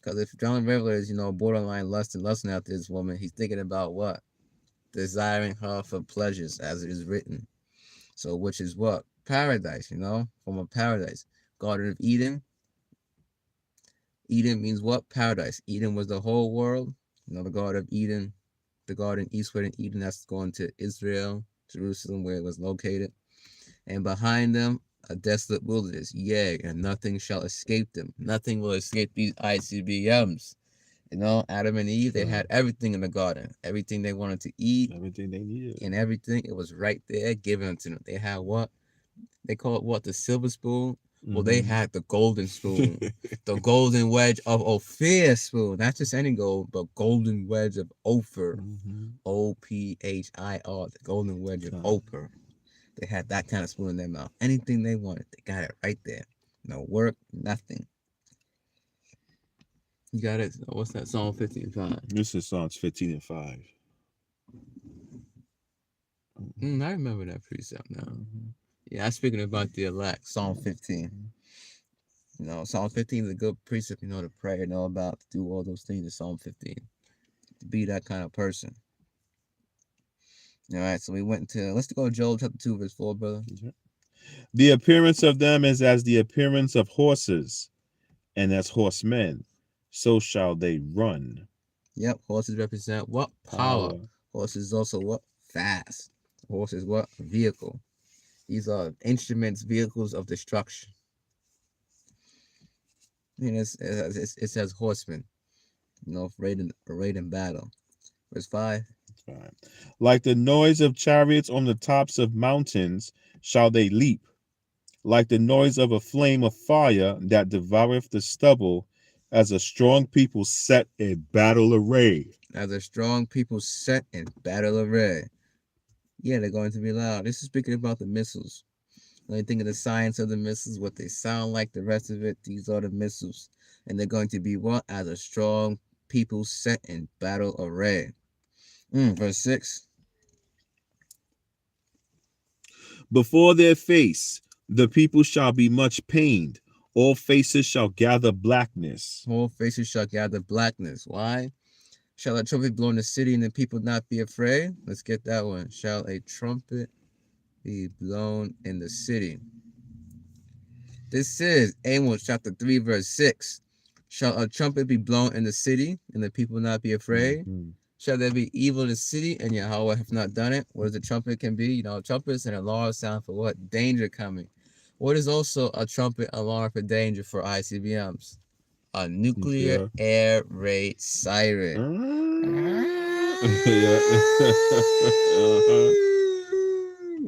Because if John the Revelator is, you know, borderline lusting after this woman, he's thinking about what? Desiring her for pleasures, as it is written. So, which is what? Paradise, you know, from a paradise. Garden of Eden. Eden means what? Paradise. Eden was the whole world. You know, the Garden of Eden, the garden eastward in Eden. That's going to Israel, Jerusalem, where it was located. And behind them, a desolate wilderness. Yea, and nothing shall escape them. Nothing will escape these ICBMs. You know, Adam and Eve, they had everything in the garden. Everything they wanted to eat. Everything they needed. And everything, it was right there given to them. They had what? They call it what? The silver spoon? Well, they had the golden spoon. The golden wedge of Ophir spoon. Not just any gold, but golden wedge of Ophir. Ophir. The golden wedge of Ophir. They had that kind of spoon in their mouth. Anything they wanted, they got it right there. No work, nothing. You got it? What's that? Psalm 15:5. This is Psalms 15:5. I remember that precept now. Yeah, I'm speaking about the elect, Psalm 15. You know, Psalm 15 is a good precept, you know, to pray, you know, about to do all those things in Psalm 15. To be that kind of person. All right, so we went to, let's go to Joel chapter 2, verse 4, brother. The appearance of them is as the appearance of horses, and as horsemen, so shall they run. Yep, horses represent what? Power. Horses also what? Fast. Horses what? Vehicle. These are instruments, vehicles of destruction. And it says horsemen, you know, arrayed in battle. Verse 5. Like the noise of chariots on the tops of mountains shall they leap. Like the noise of a flame of fire that devoureth the stubble, as a strong people set in battle array. As a strong people set in battle array. Yeah, they're going to be loud. This is speaking about the missiles. When you think of the science of the missiles, what they sound like, the rest of it, these are the missiles. And they're going to be what? As a strong people set in battle array. Verse 6. Before their face, the people shall be much pained. All faces shall gather blackness. All faces shall gather blackness. Why? Shall a trumpet blow in the city and the people not be afraid? Let's get that one. Shall a trumpet be blown in the city? This is Amos chapter 3, verse 6. Shall a trumpet be blown in the city and the people not be afraid? Shall there be evil in the city and Yahweh have not done it? What is a trumpet can be? You know, trumpets and alarm sound for what? Danger coming. What is also a trumpet alarm for danger for ICBMs? A nuclear air raid siren.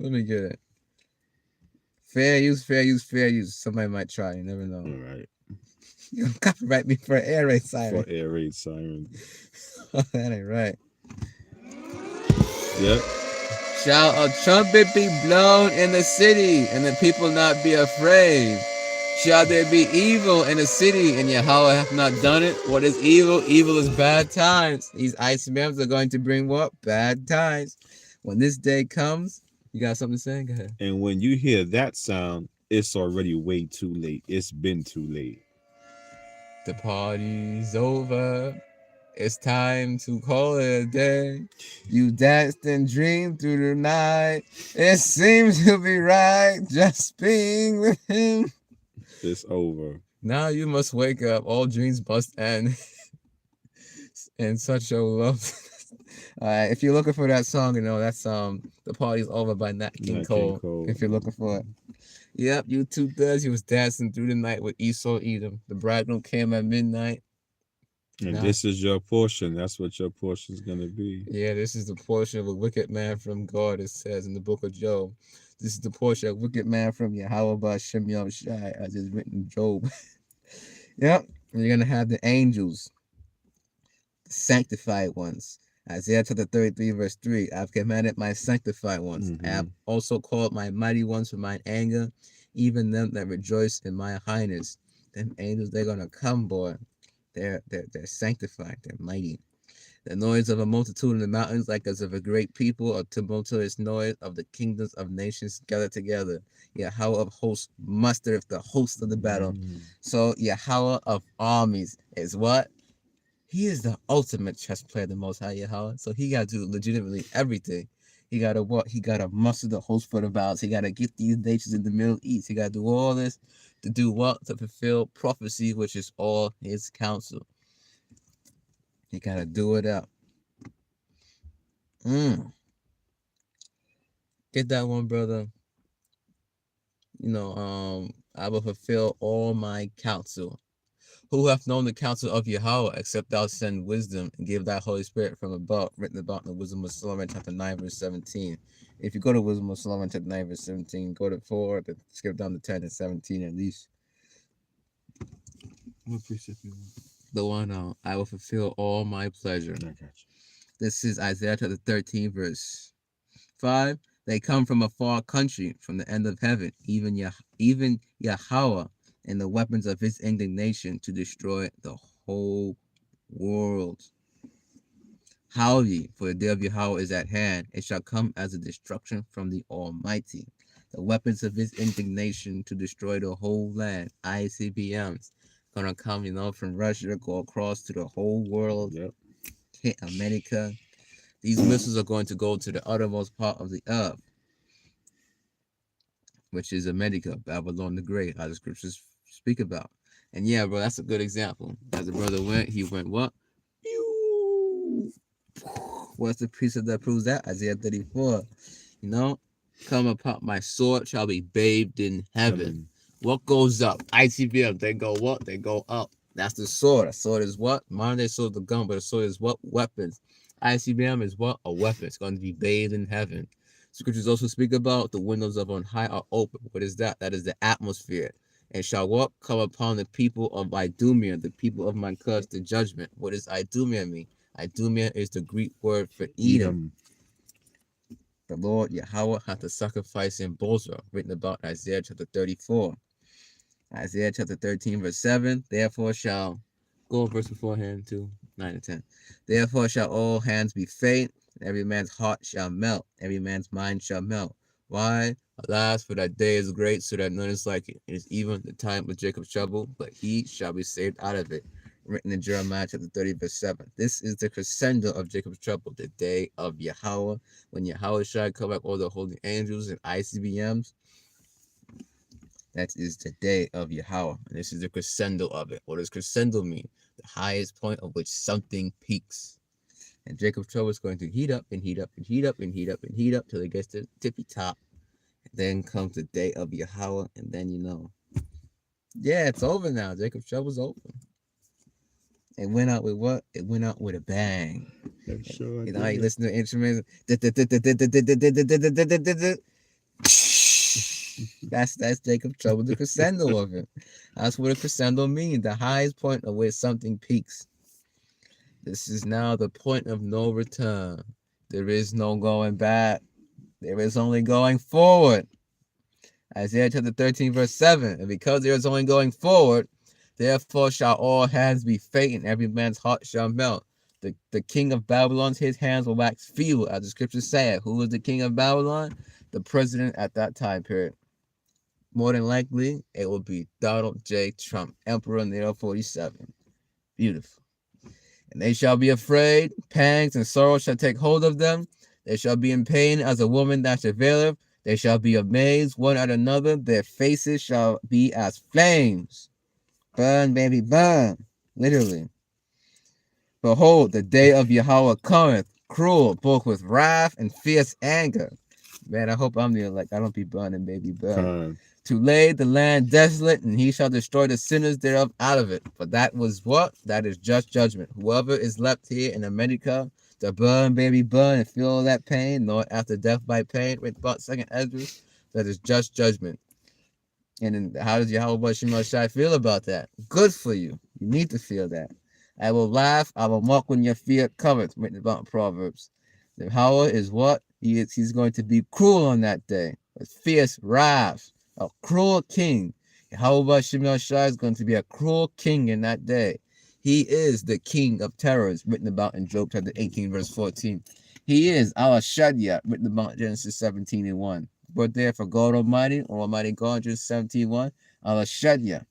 Let me get it. Fair use, fair use, fair use. Somebody might try. You never know. All right. You gonna copyright me for an air raid siren. For air raid siren. That ain't right. Yep. Shall a trumpet be blown in the city and the people not be afraid? Shall there be evil in the city and Yahweh hath not done it? What is evil? Evil is bad times. These ICBMs are going to bring what? Bad times. When this day comes, you got something to say? Go ahead. And when you hear that sound, it's already way too late. It's been too late. The party's over. It's time to call it a day. You danced and dreamed through the night. It seems to be right just being with him. It's over. Now you must wake up. All dreams must end. And such a love. All right, if you're looking for that song, you know that's The Party's Over by Nat King Cole. If you're looking for it. Yep, YouTube does. He was dancing through the night with Esau Edom. The bridegroom came at midnight. And this is your portion. That's what your portion is going to be. Yeah, this is the portion of a wicked man from God, it says in the book of Job. This is the portion of a wicked man from Yahweh B'Shem Yahushai, as is written in Job. Yep, and you're going to have the angels, the sanctified ones. Isaiah chapter 33, verse 3. I've commanded my sanctified ones. I have also called my mighty ones for mine anger, even them that rejoice in my highness. Them angels, they're going to come, boy. They're sanctified. They're mighty. The noise of a multitude in the mountains, like as of a great people, a tumultuous noise of the kingdoms of nations gathered together. Yahweh of hosts mustereth the host of the battle. So Yahweh of armies is what? He is the ultimate chess player, the Most High Yahweh. So he got to do legitimately everything. He got to what? He got to muster the host for the battles. He got to get these nations in the Middle East. He got to do all this to do what? To fulfill prophecy, which is all his counsel. He got to do it up. Get that one, brother. I will fulfill all my counsel. Who hath known the counsel of Yahweh, except thou send wisdom and give thy Holy Spirit from above, written about in the Wisdom of Solomon, chapter 9, verse 17. If you go to Wisdom of Solomon, chapter 9, verse 17, go to 4, but skip down to 10 and 17 at least. What precept you want? The one, I will fulfill all my pleasure. I got you. This is Isaiah chapter 13, verse 5. They come from a far country, from the end of heaven, even Yahweh, and the weapons of his indignation to destroy the whole world. Howdy, for the day of Yahweh is at hand. It shall come as a destruction from the Almighty. The weapons of his indignation to destroy the whole land. ICBMs. Gonna come, from Russia, go across to the whole world. Yep. Hit America. These missiles are going to go to the uttermost part of the earth, which is America, Babylon the Great, how the scriptures speak about. And yeah, bro, that's a good example. As the brother went, he went what? What's the precept that proves that? Isaiah 34. Come upon my sword shall be bathed in heaven. What goes up? ICBM, they go what? They go up. That's the sword. A sword is what? Modern day sword is the gun, but a sword is what? Weapons. ICBM is what? A weapon. It's going to be bathed in heaven. Scriptures also speak about the windows of on high are open. What is that? That is the atmosphere. And shall what? Come upon the people of Idumea, the people of my curse, the judgment. What does Idumea mean? Idumea is the Greek word for Edom. The Lord Yahweh hath a sacrifice in Bozrah, written about Isaiah chapter 34. Isaiah chapter 13, verse 7. Therefore shall, go verse beforehand to 9 and 10. Therefore shall all hands be faint, and every man's heart shall melt, every man's mind shall melt. Why? Alas, for that day is great, so that none is like it. It is even the time of Jacob's trouble, but he shall be saved out of it. Written in Jeremiah chapter 30, verse 7. This is the crescendo of Jacob's trouble, the day of Yahweh, when Yahweh shall come back all the holy angels and ICBMs. That is the day of Yahweh, and this is the crescendo of it. What does crescendo mean? The highest point of which something peaks. And Jacob's trouble is going to heat up and heat up and heat up and heat up and heat up till it gets to the tippy top. And then comes the day of Yahweh, and then yeah, it's over now. Jacob's trouble's over. It went out with what? It went out with a bang. Sure You listen to instruments. That's Jacob's trouble, the crescendo of it. That's what a crescendo means, the highest point of where something peaks. This is now the point of no return. There is no going back. There is only going forward. Isaiah chapter 13, verse 7. And because there is only going forward, therefore shall all hands be faint, and every man's heart shall melt. The king of Babylon, his hands will wax feeble, as the scriptures say. Who was the king of Babylon? The president at that time period. More than likely, it will be Donald J. Trump, Emperor in the year 47. Beautiful. And they shall be afraid, pangs and sorrow shall take hold of them. They shall be in pain as a woman that travaileth. They shall be amazed one at another. Their faces shall be as flames. Burn, baby, burn. Literally. Behold, the day of Yahweh cometh, cruel, both with wrath and fierce anger. Man, I hope I'm the elect. I don't be burning, baby, burn. To lay the land desolate, and he shall destroy the sinners thereof out of it. For that was what? That is just judgment. Whoever is left here in America to burn, baby, burn, and feel all that pain, nor after death by pain, with about 2nd Ezra, that is just judgment. And then how does Yahweh Shai feel about that? Good for you. You need to feel that. I will laugh, I will mock when your fear cometh, written about Proverbs. The Yahweh is what? He's going to be cruel on that day. With fierce wrath. A cruel king. Yahweh Shai is going to be a cruel king in that day. He is the king of terrors, written about in Job chapter 18, verse 14. He is our Shadia, written about Genesis 17 and 1. But there for God Almighty, or Almighty God, Genesis 17 1, our Shadia.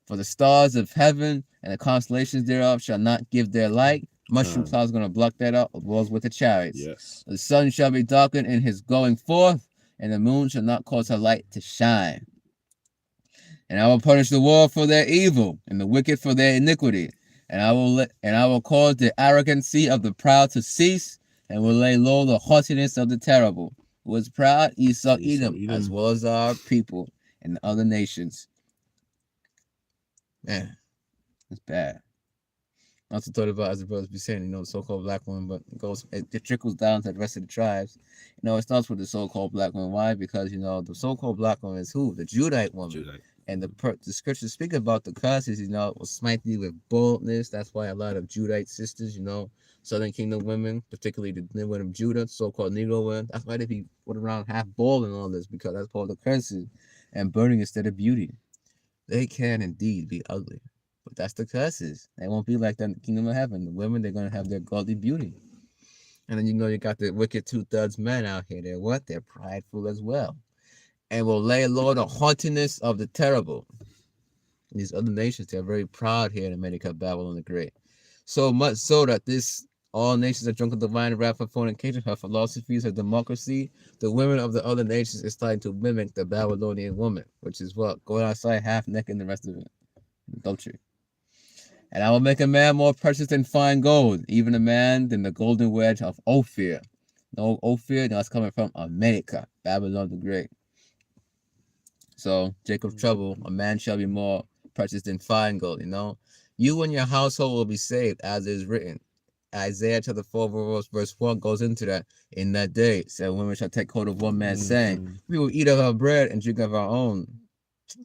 For the stars of heaven and the constellations thereof shall not give their light. Mushroom clouds going to block that out, as well as with the chariots. Yes. The sun shall be darkened in his going forth, and the moon shall not cause her light to shine. And I will punish the world for their evil, and the wicked for their iniquity. And I will cause the arrogancy of the proud to cease, and will lay low the haughtiness of the terrible, who is proud, Esau, Esau, Edom, as Edom. well as our people and the other nations. Man, it's bad. I also thought about, as the brothers be saying, the so-called black woman, but it trickles down to the rest of the tribes. It starts with the so-called black woman. Why? Because the so-called black woman is who? The Judite woman. Judite. And the scriptures speak about the curses, will smite thee with boldness. That's why a lot of Judite sisters, Southern Kingdom women, particularly the women of Judah, so-called Negro women, that's why they be put around half bald and all this, because that's called the curses and burning instead of beauty. They can indeed be ugly, but that's the curses. They won't be like that in the kingdom of heaven. The women, they're going to have their godly beauty. And then, you got the wicked two-thirds men out here. They're what? They're prideful as well. And will lay low the haughtiness of the terrible. These other nations, they're very proud here in America, Babylon the Great. So much so that all nations are drunk of divine wrath for fornication, her philosophies, her democracy. The women of the other nations is starting to mimic the Babylonian woman, which is what? Going outside half naked and the rest of it. Adultery. And I will make a man more precious than fine gold, even a man than the golden wedge of Ophir. No, Ophir, that's coming from America, Babylon the Great. So, Jacob's trouble, a man shall be more precious than fine gold, You and your household will be saved, as is written. Isaiah chapter 4, verse 4 goes into that. In that day, said women shall take hold of one man, saying, we will eat of our bread and drink of our own.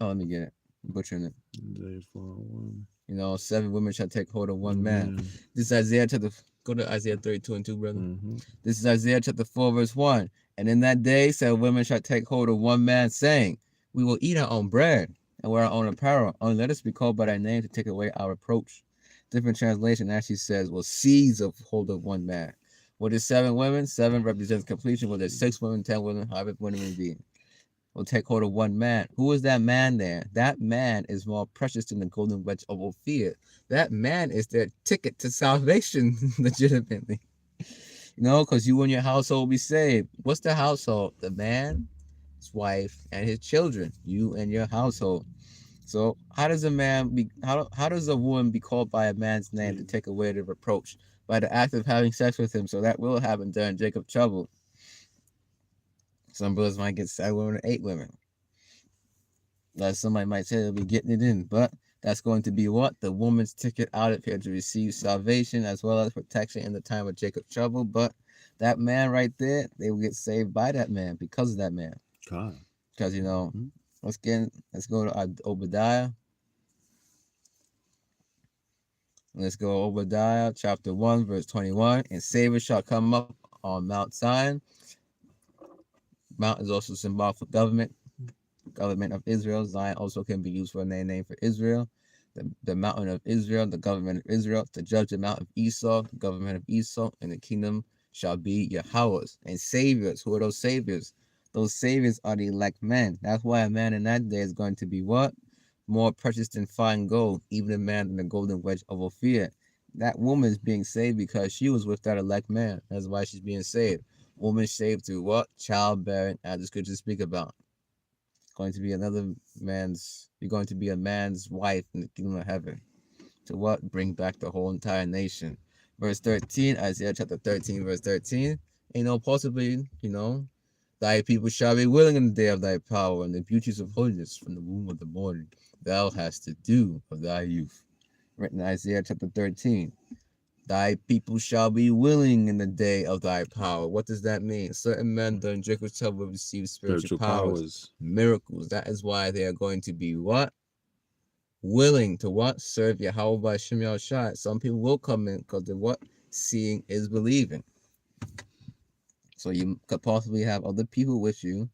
Oh, let me get it. I'm butchering it. Isaiah 4:1. 7 women shall take hold of one man. This is Isaiah chapter. Go to Isaiah 32:2, brother. This is Isaiah chapter 4, verse 1. And in that day, said women shall take hold of one man, saying, we will eat our own bread and wear our own apparel. Only let us be called by thy name to take away our reproach. Different translation actually says, will seize of hold of one man. What is 7 women? 7 represents completion. Whether it's 6 women, 10 women, however women may be. Will take hold of one man. Who is that man there? That man is more precious than the golden wedge of Ophir. That man is their ticket to salvation, legitimately. Because you and your household will be saved. What's the household? The man, his wife, and his children. You and your household. So how does a woman be called by a man's name to take away the reproach? By the act of having sex with him. So that will happen during Jacob's trouble. Some brothers might get 7 women or 8 women. Like somebody might say they'll be getting it in, but that's going to be what? The woman's ticket out of here to receive salvation as well as protection in the time of Jacob's trouble. But that man right there, they will get saved by that man because of that man. God. Because, let's go to Obadiah. Let's go Obadiah chapter 1, verse 21. And Savior shall come up on Mount Zion. Mount is also symbolic for government of Israel. Zion also can be used for a name for Israel. The mountain of Israel, the government of Israel, to judge the mount of Esau, the government of Esau, and the kingdom shall be Yahweh's. And saviors, who are those saviors? Those saviors are the elect men. That's why a man in that day is going to be what? More precious than fine gold, even a man in the golden wedge of Ophir. That woman is being saved because she was with that elect man. That's why she's being saved. Woman saved through what? Childbearing, as the scriptures speak about. Going to be you're going to be a man's wife in the kingdom of heaven. To what? Bring back the whole entire nation. Verse 13, Isaiah chapter 13, verse 13. Possibly, thy people shall be willing in the day of thy power, and the beauties of holiness from the womb of the morning thou hast to do of thy youth. Written in Isaiah chapter 13. Thy people shall be willing in the day of thy power. What does that mean? Certain men during Jacob's trouble will receive spiritual powers, miracles. That is why they are going to be what? Willing to what? Serve Yahweh by Shem Yahushua. Some people will come in because they're what? Seeing is believing. So you could possibly have other people with you,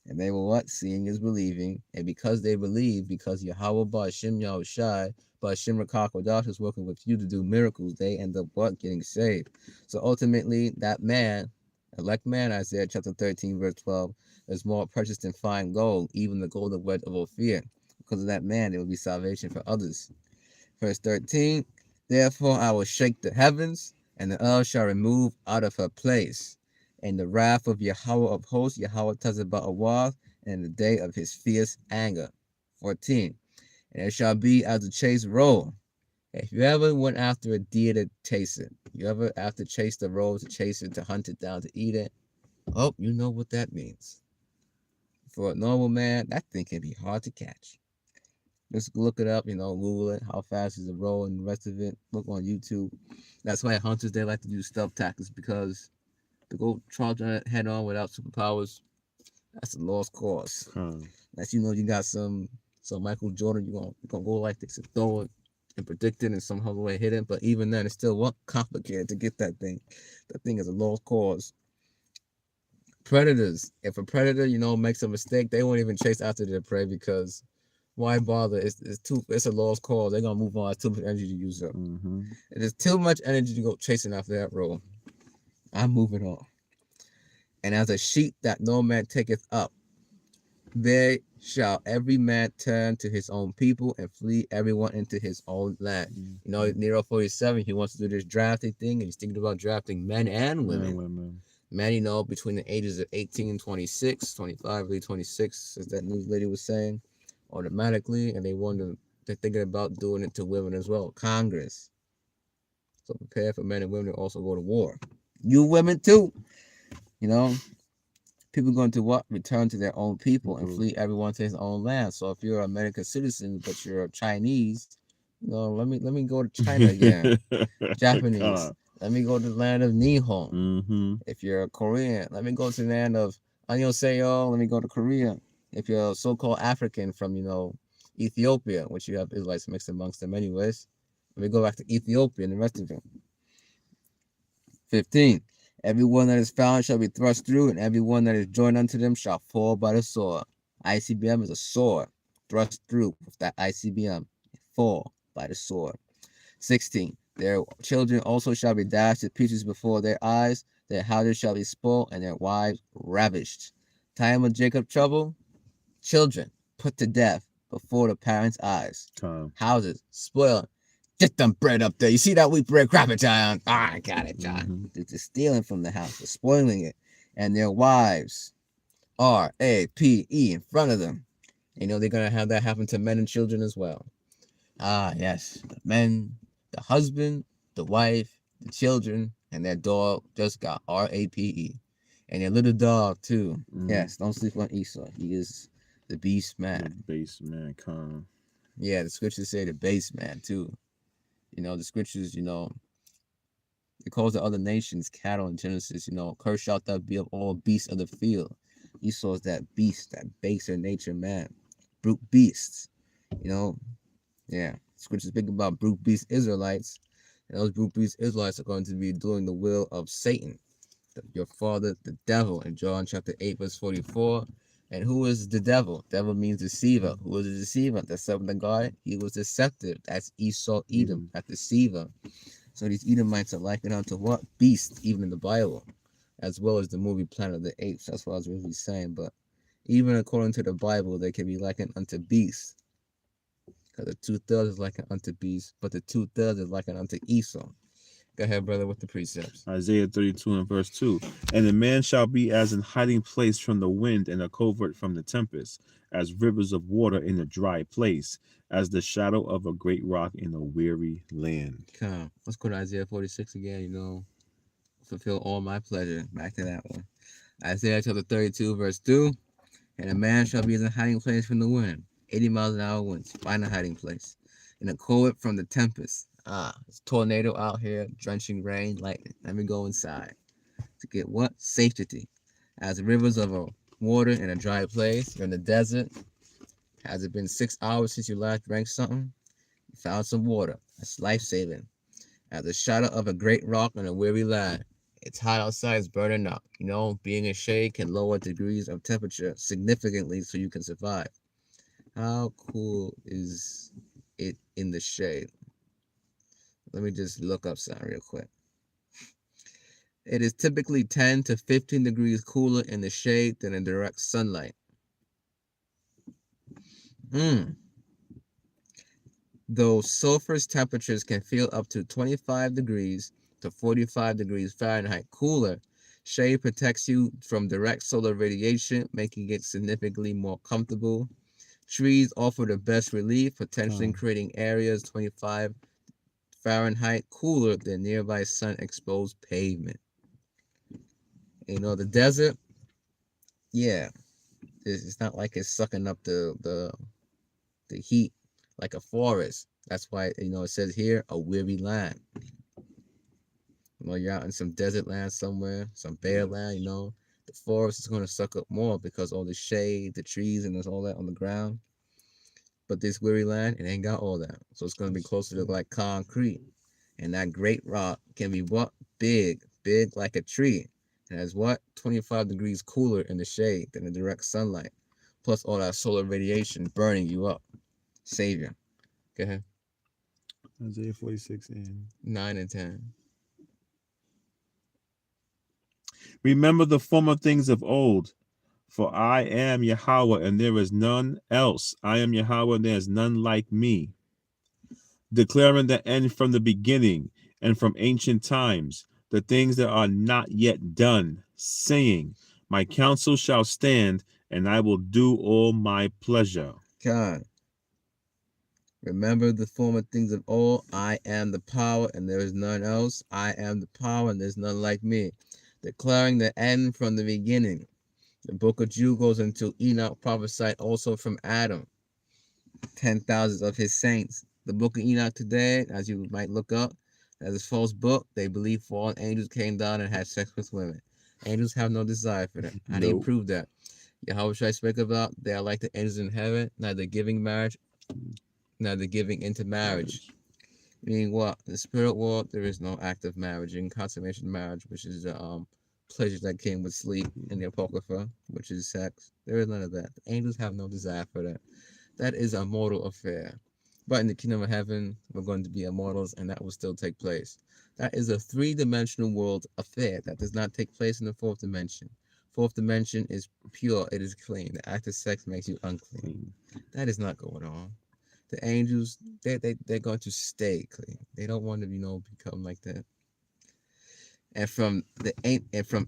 and they will what? Seeing is believing. And because they believe, because Yahweh by Shem Yahushua, but Shimra Kakodash is working with you to do miracles, they end up what? Getting saved. So ultimately, that man, elect man, Isaiah chapter 13, verse 12, is more precious than fine gold, even the golden wedge of Ophir. Because of that man, there will be salvation for others. Verse 13, therefore I will shake the heavens, and the earth shall remove out of her place. And the wrath of Yahweh of hosts, Yahweh Tazaba'awah, and the day of his fierce anger. 14, and it shall be as a chased roe, If you ever went after a deer to chase it, you ever after chase the road to chase it, to hunt it down, to eat it, oh, you know what that means. For a normal man, that thing can be hard to catch. Just look it up, Google it. How fast is the roll and the rest of it. Look on YouTube. That's why hunters, they like to do stealth tactics, because to go charge on it head on without superpowers, that's a lost cause. Unless you got some Michael Jordan, you're gonna go like this and throw it and predict it and somehow way hit it. But even then, it's still complicated to get that thing. That thing is a lost cause. Predators. If a predator, makes a mistake, they won't even chase after their prey, because why bother? It's a lost cause. They're gonna move on. It's too much energy to use up. It is too much energy to go chasing after that roll. I'm moving on. And as a sheep that no man taketh up, there shall every man turn to his own people and flee everyone into his own land. Nero 47, he wants to do this drafting thing, and he's thinking about drafting men and women. Men, between the ages of 18 and 26, 25, really 26, as that news lady was saying, automatically, and they're thinking about doing it to women as well. Congress. So prepare for men and women to also go to war. You women too. People going to what? Return to their own people and flee everyone to his own land. So if you're an American citizen but you're Chinese, let me go to China again. Japanese, let me go to the land of Nihon. If you're a Korean, let me go to the land of Annyeonghaseyo. Let me go to Korea. If you're a so-called African from Ethiopia, which you have Israelites mixed amongst them anyways, let me go back to Ethiopia and the rest of them. 15. Everyone that is found shall be thrust through, and everyone that is joined unto them shall fall by the sword. ICBM is a sword. Thrust through with that ICBM. Fall by the sword. 16. Their children also shall be dashed to pieces before their eyes. Their houses shall be spoiled, and their wives ravished. Time of Jacob trouble. Children put to death before the parents' eyes. Houses spoiled. Get them bread up there. You see that wheat bread? Grab it, John. I got it, John. They're just stealing from the house. They're spoiling it. And their wives, R-A-P-E, in front of them. They're going to have that happen to men and children as well. Yes. The men, the husband, the wife, the children, and their dog just got R-A-P-E. And their little dog, too. Yes, don't sleep on Esau. He is the beast man. The beast man, Con. Yeah, the scriptures say the beast man, too. The scriptures, it calls the other nations cattle in Genesis. Cursed shalt thou be of all beasts of the field. Esau is that beast, that baser nature man. Brute beasts. Yeah. Scriptures speak about brute beast Israelites. And those brute beast Israelites are going to be doing the will of Satan, your father, the devil, in John chapter 8, verse 44. And who is the devil? Devil means deceiver. Who is the deceiver? The serpent of God. He was deceptive. That's Esau, Edom, that deceiver. So these Edomites are likened unto what? Beasts, even in the Bible, as well as the movie Planet of the Apes. That's what I was really saying. But even according to the Bible, they can be likened unto beasts. Because the 2/3 is likened unto beasts, but the 2/3 is likened unto Esau. Go ahead, brother, with the precepts. Isaiah 32 and verse 2. And the man shall be as an hiding place from the wind, and a covert from the tempest, as rivers of water in a dry place, as the shadow of a great rock in a weary land. Come, let's go to Isaiah 46 again, fulfill all my pleasure. Back to that one. Isaiah chapter 32, verse 2. And a man shall be as a hiding place from the wind. 80 miles an hour winds. Find a hiding place. And a covert from the tempest. It's a tornado out here, drenching rain, lightning. Let me go inside. To get what? Safety. As rivers of water in a dry place. You're in the desert. Has it been 6 hours since you last drank something? You found some water. That's life-saving. As the shadow of a great rock on a weary land. It's hot outside, it's burning up. Being in shade can lower degrees of temperature significantly so you can survive. How cool is it in the shade? Let me just look up something real quick. It is typically 10 to 15 degrees cooler in the shade than in direct sunlight. Though surface temperatures can feel up to 25 degrees to 45 degrees Fahrenheit cooler, shade protects you from direct solar radiation, making it significantly more comfortable. Trees offer the best relief, potentially creating areas 25 Fahrenheit cooler than nearby sun-exposed pavement. You know, the desert, yeah, it's not like it's sucking up the heat like a forest. That's why, you know, it says here, a weary land. You know, you're out in some desert land somewhere, some bare land, you know, the forest is going to suck up more because all the shade, the trees, and there's all that on the ground. But this weary land, it ain't got all that. So it's going to be closer to like concrete. And that great rock can be what? Big, big like a tree. And has what? 25 degrees cooler in the shade than the direct sunlight. Plus all that solar radiation burning you up. Savior. Go ahead. Isaiah 46 and 9 and 10. remember the former things of old, for I am Yahweh, and there is none else. I am Yahweh, and there is none like me. Declaring the end from the beginning and from ancient times, the things that are not yet done, saying, my counsel shall stand, and I will do all my pleasure. God. Remember the former things of old. I am the power, and there is none else. I am the power, and there's none like me. Declaring the end from the beginning. The book of Jude goes into Enoch prophesied also from Adam, 10,000 of his saints. The book of Enoch today, as you might look up, as a false book. They believe fallen angels came down and had sex with women. Angels have no desire for that. How do you Nope. prove that? Yahweh Shai speak about they are like the angels in heaven, neither giving marriage, neither giving into marriage. Meaning what? In the spirit world, there is no act of marriage and consummation of marriage, which is the pleasures that came with sleep in the Apocrypha, which is sex. There is none of that. The angels have no desire for that. That is a mortal affair. But in the kingdom of heaven, we're going to be immortals, and that will still take place. That is a three-dimensional world affair that does not take place in the fourth dimension. Fourth dimension is pure, it is clean. The act of sex makes you unclean. That is not going on. The angels, they're going to stay clean. They don't want to, become like that. And from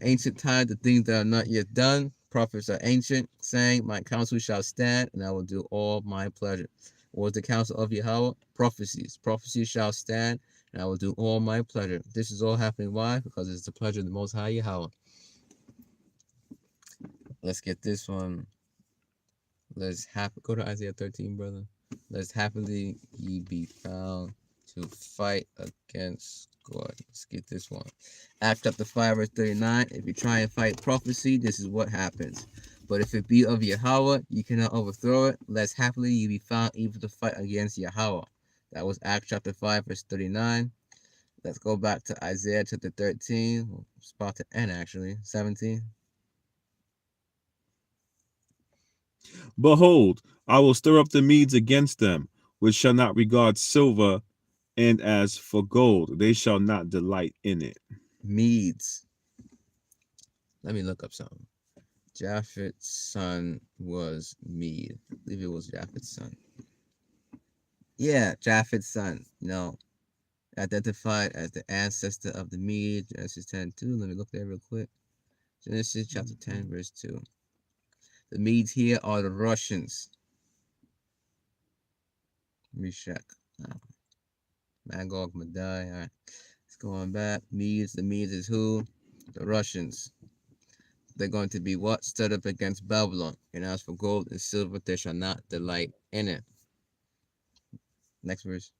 ancient time, the things that are not yet done, prophets are ancient, saying, my counsel shall stand, and I will do all my pleasure. What was the counsel of Yahweh? Prophecies. Prophecies shall stand, and I will do all my pleasure. This is all happening. Why? Because it's the pleasure of the Most High Yahweh. Let's get this one. Go to Isaiah 13, brother. Let's happily ye be found to fight against God. Let's get this one. Acts chapter 5, verse 39. If you try and fight prophecy, this is what happens. But if it be of Yahweh, you cannot overthrow it. Let's happily ye be found able to fight against Yahweh. That was Acts chapter 5, verse 39. Let's go back to Isaiah chapter 13. It's about to end, actually. 17. Behold, I will stir up the Medes against them, which shall not regard silver, and as for gold, they shall not delight in it. Medes. Let me look up something. Japheth's son was Mede. I believe it was Japheth's son. Yeah, Japheth's son. Identified as the ancestor of the Mede. Genesis 10:2. Let me look there real quick. Genesis chapter 10, verse 2. The Medes here are the Russians. Meshach. Magog, Madai. All right. It's going back. Medes. The Medes is who? The Russians. They're going to be what? Stood up against Babylon. And as for gold and silver, they shall not delight in it. Next verse.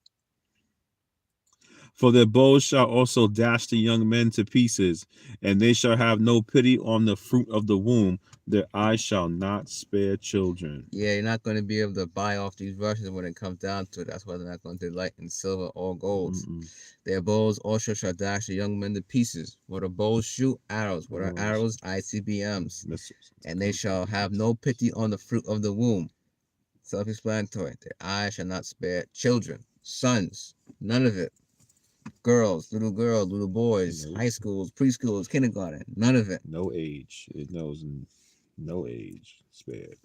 For their bows shall also dash the young men to pieces, and they shall have no pity on the fruit of the womb. Their eyes shall not spare children. Yeah, you're not going to be able to buy off these Russians when it comes down to it. That's why they're not going to delight in silver or gold. Their bows also shall dash the young men to pieces. What are bows? Shoot arrows. What are arrows? ICBMs. Missiles. And they shall have no pity on the fruit of the womb. Self-explanatory. Their eyes shall not spare children, sons, none of it. Girls, little boys, Nope. high schools, preschools, kindergarten, none of it. No age. It knows no age spared.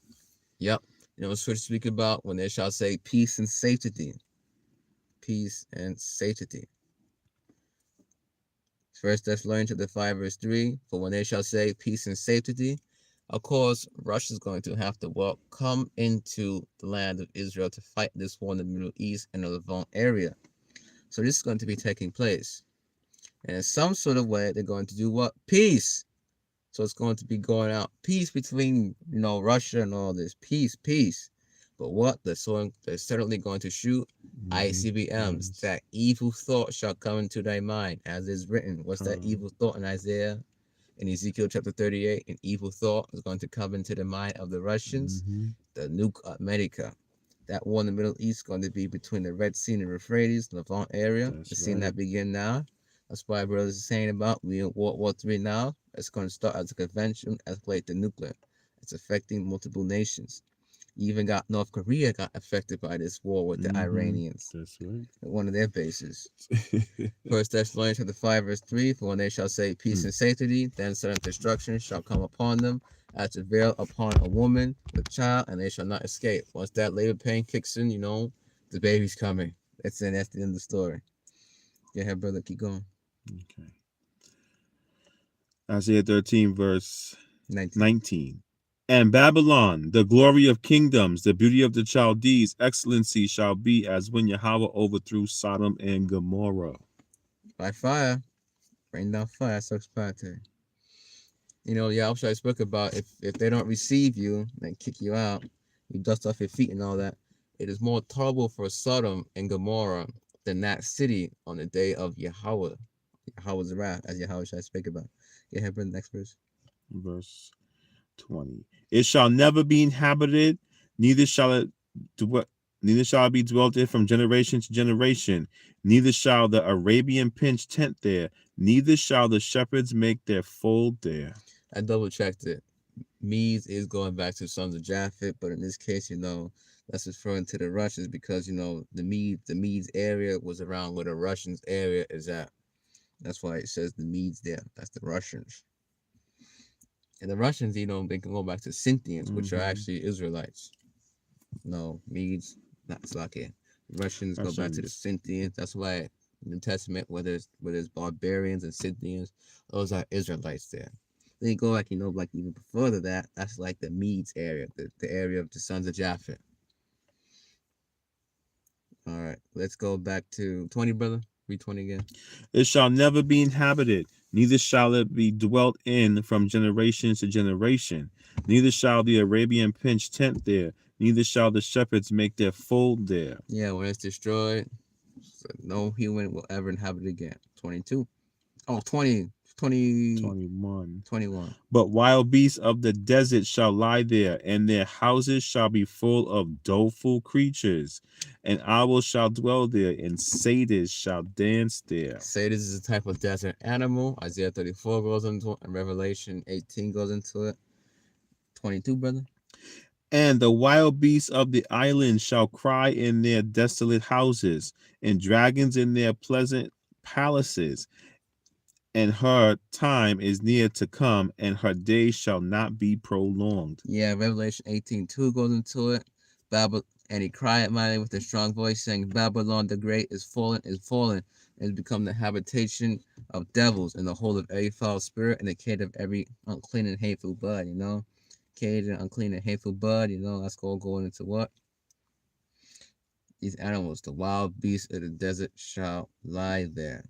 Yep. It's what to speak about when they shall say peace and safety. Peace and safety. First Thessalonians chapter 5, verse 3. For when they shall say peace and safety, of course, Russia's going to have to come into the land of Israel to fight this war in the Middle East and the Levant area. So this is going to be taking place. And in some sort of way, they're going to do what? Peace. So it's going to be going out peace between, Russia and all this. Peace. But what? They're certainly going to shoot ICBMs. That evil thought shall come into thy mind, as is written. What's that evil thought in Isaiah? In Ezekiel chapter 38, an evil thought is going to come into the mind of the Russians. The nuke America. That war in the Middle East is going to be between the Red Sea and the Euphrates, Levant area. We're seeing that begin now. That's why brothers are saying about we in World War III now. It's going to start as a convention, escalate to nuclear. It's affecting multiple nations. You even got North Korea got affected by this war with the Iranians. That's right. At one of their bases. First Thessalonians chapter 5 verse 3, for when they shall say peace and safety, then sudden destruction shall come upon them, as a veil upon a woman with a child, and they shall not escape. Once that labor pain kicks in, the baby's coming. That's the end of the story. Go ahead, brother, keep going. Okay. Isaiah 13 verse 19. And Babylon, the glory of kingdoms, the beauty of the Chaldees, excellency shall be as when Yahweh overthrew Sodom and Gomorrah. By fire. Rain down fire, so expiatory. I spoke about if they don't receive you and kick you out, you dust off your feet and all that, it is more tolerable for Sodom and Gomorrah than that city on the day of Yahweh. Yahweh's wrath, as Yahweh shall speak about. Go ahead, brother, next verse. Verse 20. It shall never be inhabited, neither shall it be dwelt in from generation to generation. Neither shall the Arabian pitch tent there, neither shall the shepherds make their fold there. I double checked it. Medes is going back to sons of Japheth, but in this case, that's referring to the Russians because the Medes area was around where the Russians area is at. That's why it says the Medes there. That's the Russians. And the Russians, they can go back to Scythians, which are actually Israelites. No, Medes, not Slakia. Russians go back to the Scythians. That's why in the New Testament, whether it's barbarians and Scythians, those are Israelites there. Then you go even further that's like the Medes area, the area of the sons of Japheth. All right, let's go back to 20, brother. Read 20 again. It shall never be inhabited, neither shall it be dwelt in from generation to generation. Neither shall the Arabian pitch tent there, neither shall the shepherds make their fold there. Yeah, when it's destroyed, so no human will ever inhabit it again. 22. Oh, 20. 21. But wild beasts of the desert shall lie there, and their houses shall be full of doleful creatures, and owls shall dwell there, and satyrs shall dance there. Satyrs is a type of desert animal. Isaiah 34 goes into it, and Revelation 18 goes into it. 22, brother. And the wild beasts of the islands shall cry in their desolate houses, and dragons in their pleasant palaces. And her time is near to come, and her days shall not be prolonged. Yeah, Revelation 18:2 goes into it. And he cried mightily with a strong voice, saying, Babylon the great is fallen, and has become the habitation of devils, and the hold of every foul spirit, and the cage of every unclean and hateful blood, Cage and unclean and hateful blood, that's going into what? These animals, the wild beasts of the desert shall lie there.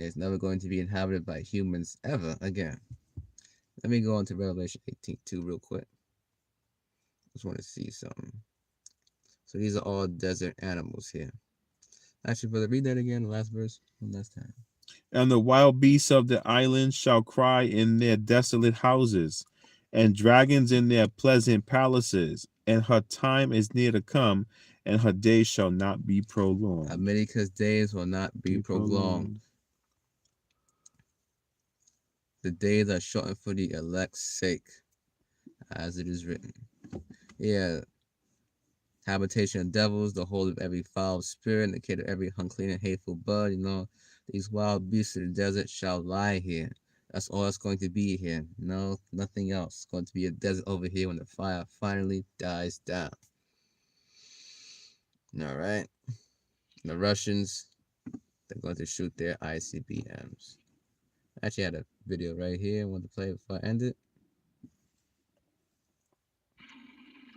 It's never going to be inhabited by humans ever again. Let me go on to Revelation 18:2 real quick. Just want to see something. So these are all desert animals here. Actually, brother, read that again, the last verse, one last time. And the wild beasts of the islands shall cry in their desolate houses, and dragons in their pleasant palaces. And her time is near to come, and her days shall not be prolonged. America's days will not be prolonged. The days are shortened for the elect's sake, as it is written. Yeah. Habitation of devils, the hold of every foul spirit, and the cage of every unclean and hateful blood. These wild beasts of the desert shall lie here. That's all that's going to be here. No, nothing else. It's going to be a desert over here when the fire finally dies down. All right. The Russians, they're going to shoot their ICBMs. I actually had a video right here I want to play before I end it.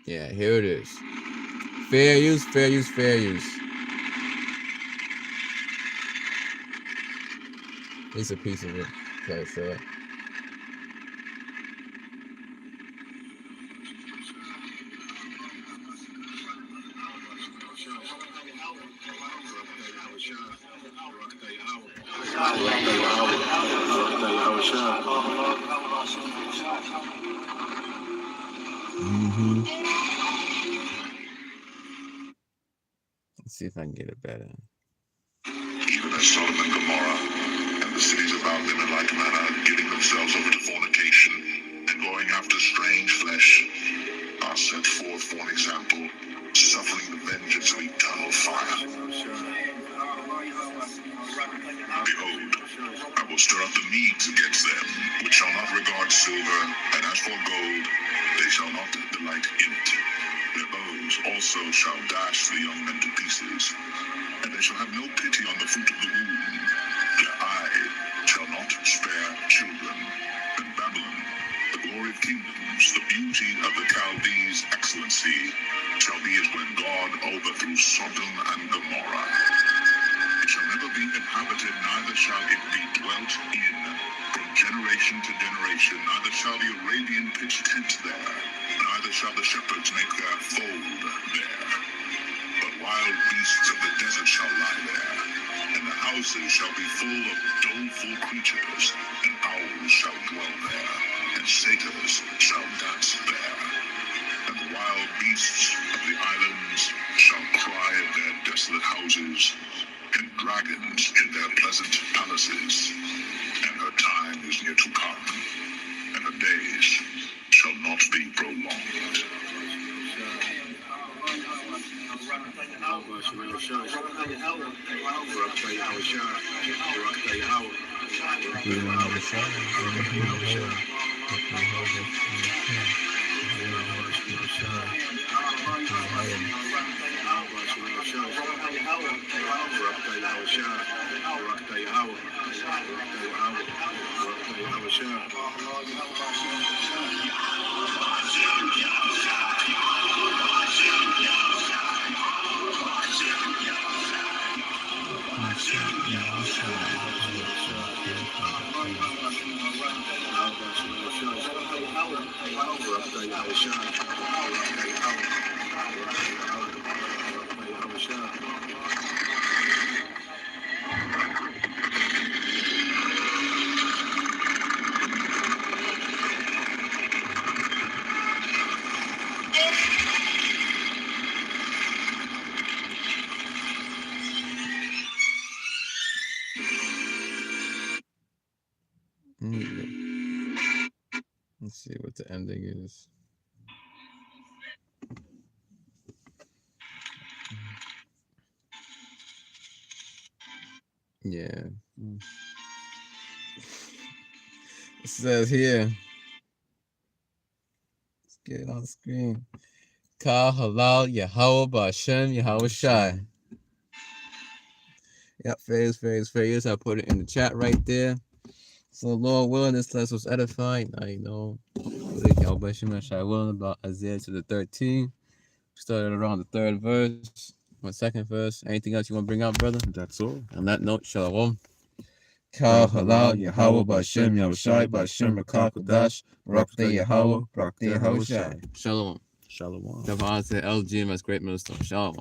Yeah, here it is. Fair use, fair use, fair use. It's a piece of it. Okay, so. Let's see if I can get it better. Even as Sodom and Gomorrah and the cities about them in like manner, giving themselves over to fornication and going after strange flesh, are set forth for an example, suffering the vengeance of eternal fire. Behold, I will stir up the Medes against them, which shall not regard silver, and as for gold, they shall not delight in it. Their bows also shall dash the young men to pieces, and they shall have no pity on the fruit of the womb. Their eye shall not spare children. And Babylon, the glory of kingdoms, the beauty of the Chaldees' excellency, shall be as when God overthrew Sodom and Gomorrah. It shall never be inhabited, neither shall it be dwelt in from generation to generation, neither shall the Arabian pitch tent there, neither shall the shepherds make their fold there. But wild beasts of the desert shall lie there, and the houses shall be full of doleful creatures, and owls shall dwell there, and satyrs shall dance there. And the wild beasts of the islands shall cry at their desolate houses, and dragons in their pleasant palaces. And her time is near to come, and her days shall not be prolonged. Let's see what the ending is. Yeah. It says here. Let's get it on the screen. Ka halal Yahweh Ba'Shem Yahweh Shai. Yep, phase. I put it in the chat right there. So Lord willing, this class was edifying. I know. Yahweh Ba'Shem Shai willing about Isaiah to the 13. Started around the third verse. My second verse. Anything else you want to bring out, brother? That's all. On that note, shalom. Ka halal Yahweh Ba'Shem Yahweh Shai Ba'Shem Rakah Kodash Barakte Yahweh Barakte Yahweh Shai. Shalom. Shalom. Devon said LGMS Great Millstone. Shalom.